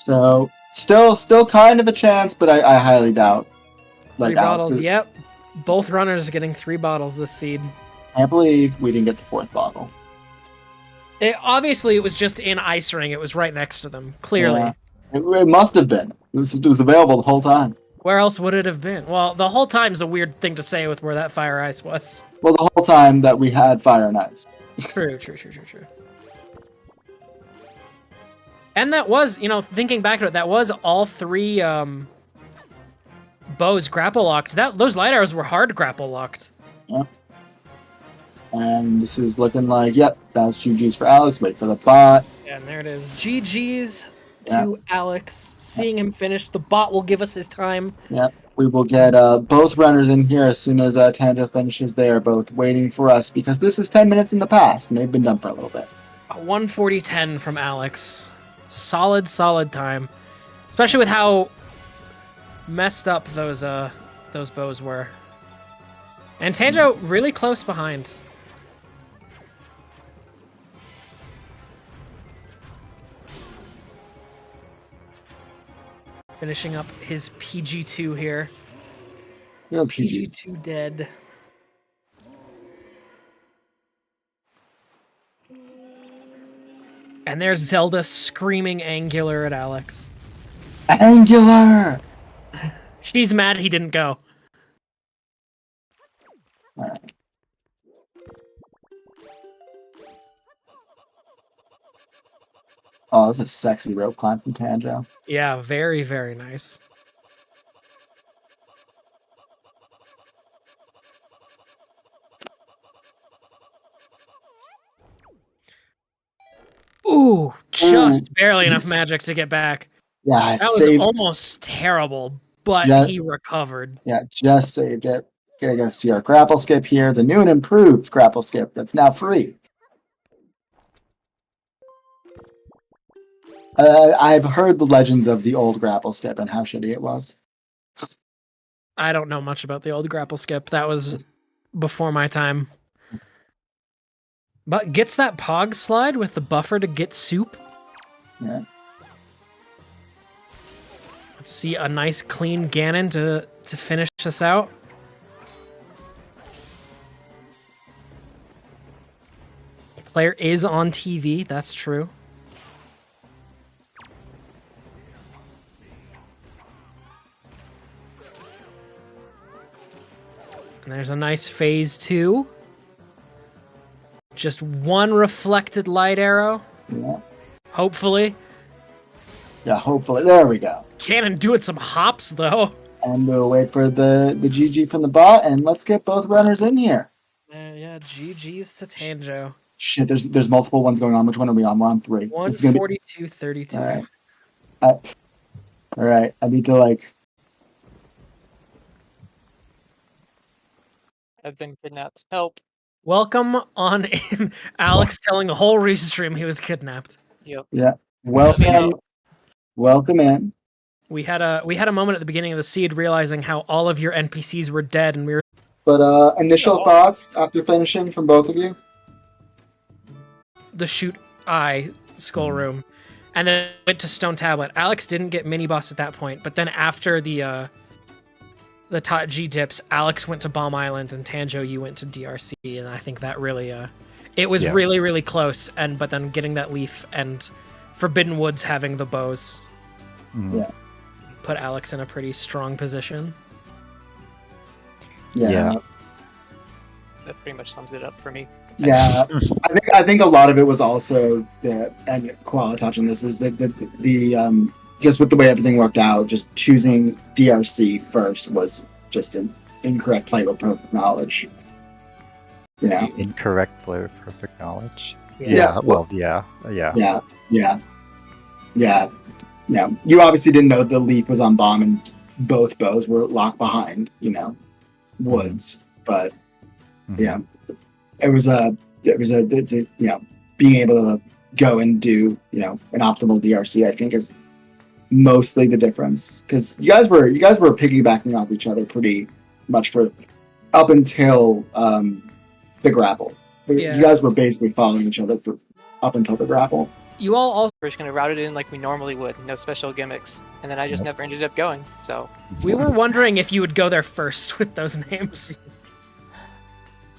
So still kind of a chance, but I highly doubt. Like 3 bottles. Yep. Both runners getting 3 bottles this seed. Can't believe we didn't get the 4th bottle. Obviously, it was just in Ice Ring. It was right next to them. Clearly. Yeah. It must have been. It was available the whole time. Where else would it have been? Well, the whole time's a weird thing to say with where that fire ice was. Well, the whole time that we had fire and ice. True. And that was, thinking back to it, that was all 3 bows grapple locked. Those light arrows were hard grapple locked. Yeah. And this is looking like, yep, that's GG's for Alex. Wait for the bot. And there it is. GG's to Alex. Seeing him finish, the bot will give us his time. Yep. We will get both runners in here as soon as Tanjo finishes. They are both waiting for us because this is 10 minutes in the past and they've been done for a little bit. A 1:40.10 from Alex. Solid time. Especially with how messed up those bows were. And Tanjo really close behind. Finishing up his PG2 here. PG2 dead. And there's Zelda screaming Angular at Alex. Angular! She's mad he didn't go. All right. Oh, this is a sexy rope climb from Tanjo. Yeah, very, very nice. Ooh, just barely enough magic to get back. Yeah, that was almost terrible, but he recovered. Yeah, just saved it. Gonna go see our grapple skip here, the new and improved grapple skip that's now free. I've heard the legends of the old grapple skip and how shitty it was. I don't know much about the old grapple skip. That was before my time. But gets that pog slide with the buffer to get soup. Yeah. Let's see a nice clean Ganon to finish us out. The player is on TV, that's true. And there's a nice phase 2. Just one reflected light arrow. Yeah. Hopefully. Yeah, hopefully. There we go. Ganon doing some hops, though. And we'll wait for the GG from the bot, and let's get both runners in here. Yeah, GG's to Tanjo. Shit, there's multiple ones going on. Which one are we on? We're on 3. 142.32. All right. I need to, I've been kidnapped. Help. Welcome on in. Alex telling the whole restream he was kidnapped. Yep. Yeah. Welcome in. We had a moment at the beginning of the seed realizing how all of your NPCs were dead and we were... But initial thoughts after finishing from both of you? The shoot eye skull room. And then went to Stone Tablet. Alex didn't get mini boss at that point, but then after the Tot G dips, Alex went to Bomb Island and Tanjo, you went to DRC, and I think that really it was really, really close, but then getting that leaf and Forbidden Woods having the bows put Alex in a pretty strong position. Yeah. That pretty much sums it up for me. Yeah, I think a lot of it was also and Koala touched on this, is the just with the way everything worked out, just choosing DRC first was just an incorrect play with perfect knowledge. You know? Incorrect player with perfect knowledge. Yeah. Well, yeah. Yeah. You obviously didn't know the leaf was on bomb and both bows were locked behind, woods. But yeah, it's being able to go and do, an optimal DRC, I think is mostly the difference. Because you guys were piggybacking off each other pretty much for up until the grapple. Yeah. You guys were basically following each other for up until the grapple. You all also We're just gonna route it in like we normally would, no special gimmicks, and then I just never ended up going. So we were wondering if you would go there first with those names.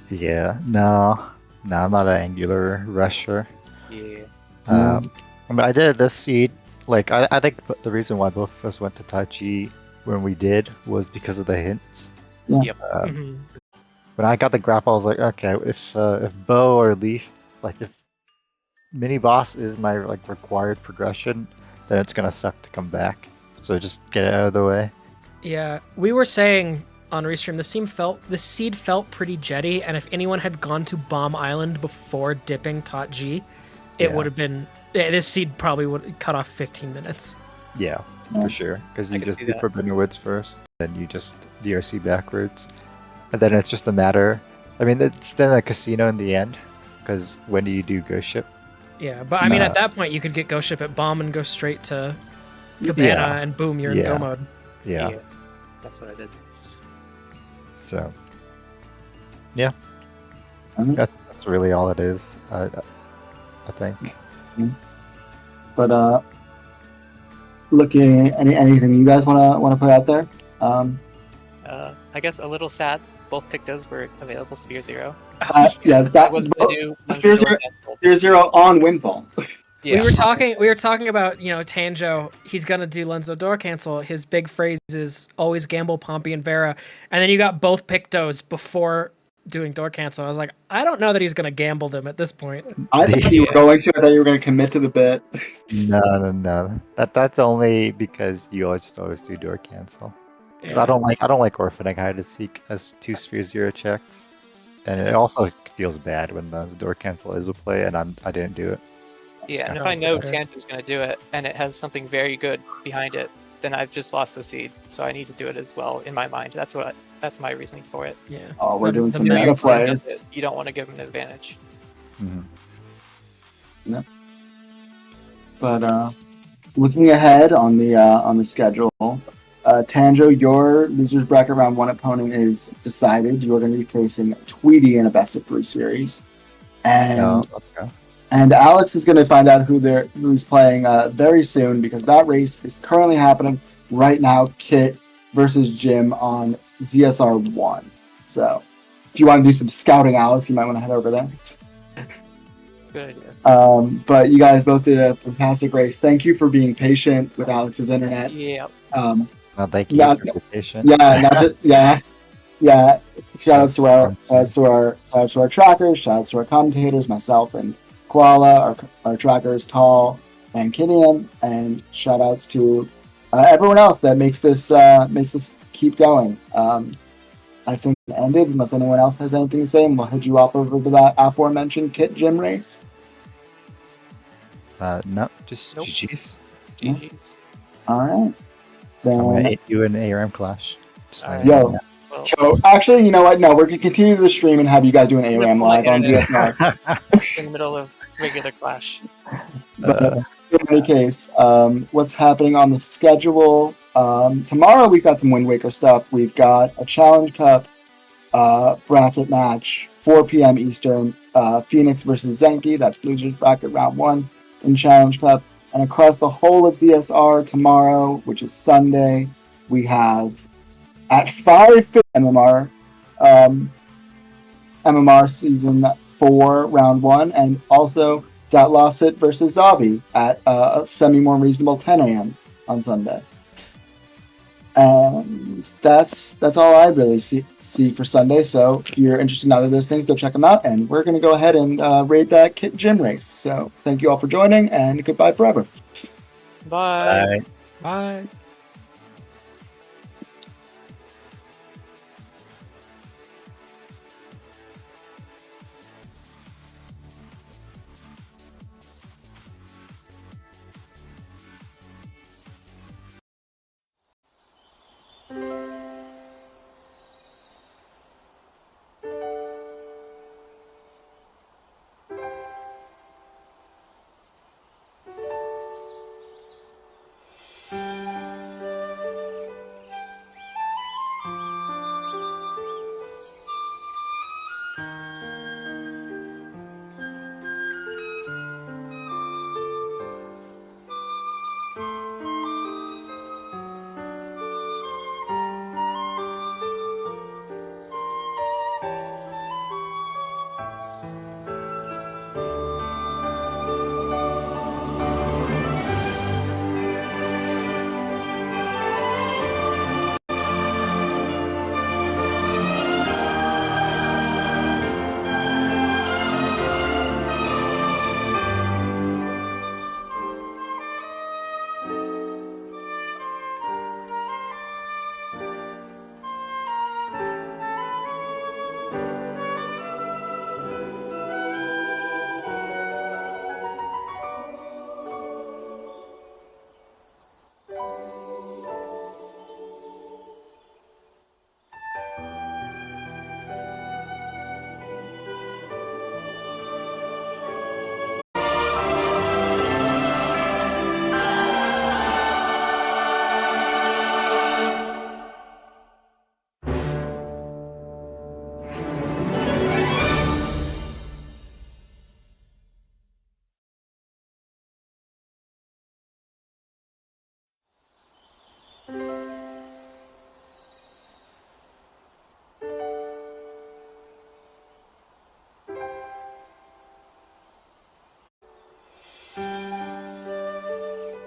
Yeah, no, I'm not an angular rusher. yeah, I mean, I did this seed. Like, I think the reason why both of us went to Tachi when we did was because of the hints. Yeah. Yep. When I got the grapple, I was like, okay, if bow or leaf, like if mini boss is my required progression, then it's gonna suck to come back. So just get it out of the way. Yeah, we were saying on Restream, the seed felt pretty jetty, and if anyone had gone to Bomb Island before dipping Tot G, it would have been. This seed probably would cut off 15 minutes. Yeah, for sure. Because you just do Forbidden Woods first, then you just DRC backwards, and then it's just a matter. I mean, it's then a casino in the end. Because when do you do Ghost Ship? Yeah, but I mean, at that point, you could get Ghost Ship at Bomb and go straight to Cabana, and boom, you're in Go mode. Yeah, that's what I did. So, yeah, that's really all it is. I think. But looking anything you guys wanna put out there? I guess a little sad. Both Pictos were available Sphere Zero. That was going to do Sphere Zero on Windfall. Yeah. We were talking about, Tanjo, he's gonna do Lenzo Door Cancel. His big phrase is always gamble Pompey and Vera. And then you got both Pictos before doing Door Cancel. I was like, I don't know that he's gonna gamble them at this point. I thought you were going to. I thought you were going to commit to the bit. No. That's only because you always do Door Cancel. Because I don't like orphaning hide to seek as 2 Sphere Zero checks, and it also feels bad when the Door Cancel is a play and I didn't do it. Yeah, and if I know Tanjo's going to do it and it has something very good behind it, then I've just lost the seed. So I need to do it as well in my mind. That's my reasoning for it. Yeah. Oh, we're doing some If your meta opponent plays. does it, you don't want to give him an advantage. Yeah. But looking ahead on the schedule, Tanjo, your losers bracket round 1 opponent is decided. You are going to be facing Tweety in a best of 3 series, and let's go. And Alex is going to find out who's playing very soon, because that race is currently happening right now. Kit versus Jim on ZSR 1. So if you want to do some scouting, Alex, you might want to head over there. Good idea. But you guys both did a fantastic race. Thank you for being patient with Alex's internet. Yeah. Thank you for being patient. Yeah. Shout outs to our trackers. Shout outs to our commentators, myself and Koala, our trackers, Tall and Kinian, and shout outs to everyone else that makes this keep going. I think it ended, unless anyone else has anything to say, and we'll head you off over to that aforementioned Kit Gym race. No, just Nope. GG's. GG's. All right. I'm gonna Then, hit you in ARM Clash. yo, actually, you know what? No, we're gonna continue the stream and have you guys do an ARAM No, live on internet. DSR. In the middle of regular Clash. But in any case, what's happening on the schedule? Tomorrow we've got some Wind Waker stuff. We've got a Challenge Cup bracket match, 4 p.m. Eastern. Phoenix versus Zenki. That's losers bracket round 1 in Challenge Cup. And across the whole of ZSR tomorrow, which is Sunday, we have at 5 MMR, MMR Season 4 Round 1, and also Lossit versus Zavi at a semi-more reasonable 10 a.m. on Sunday. And that's all I really see for Sunday. So if you're interested in either of those things, go check them out. And we're going to go ahead and raid that Kit Gym race. So thank you all for joining, and goodbye forever. Bye. Bye. Bye.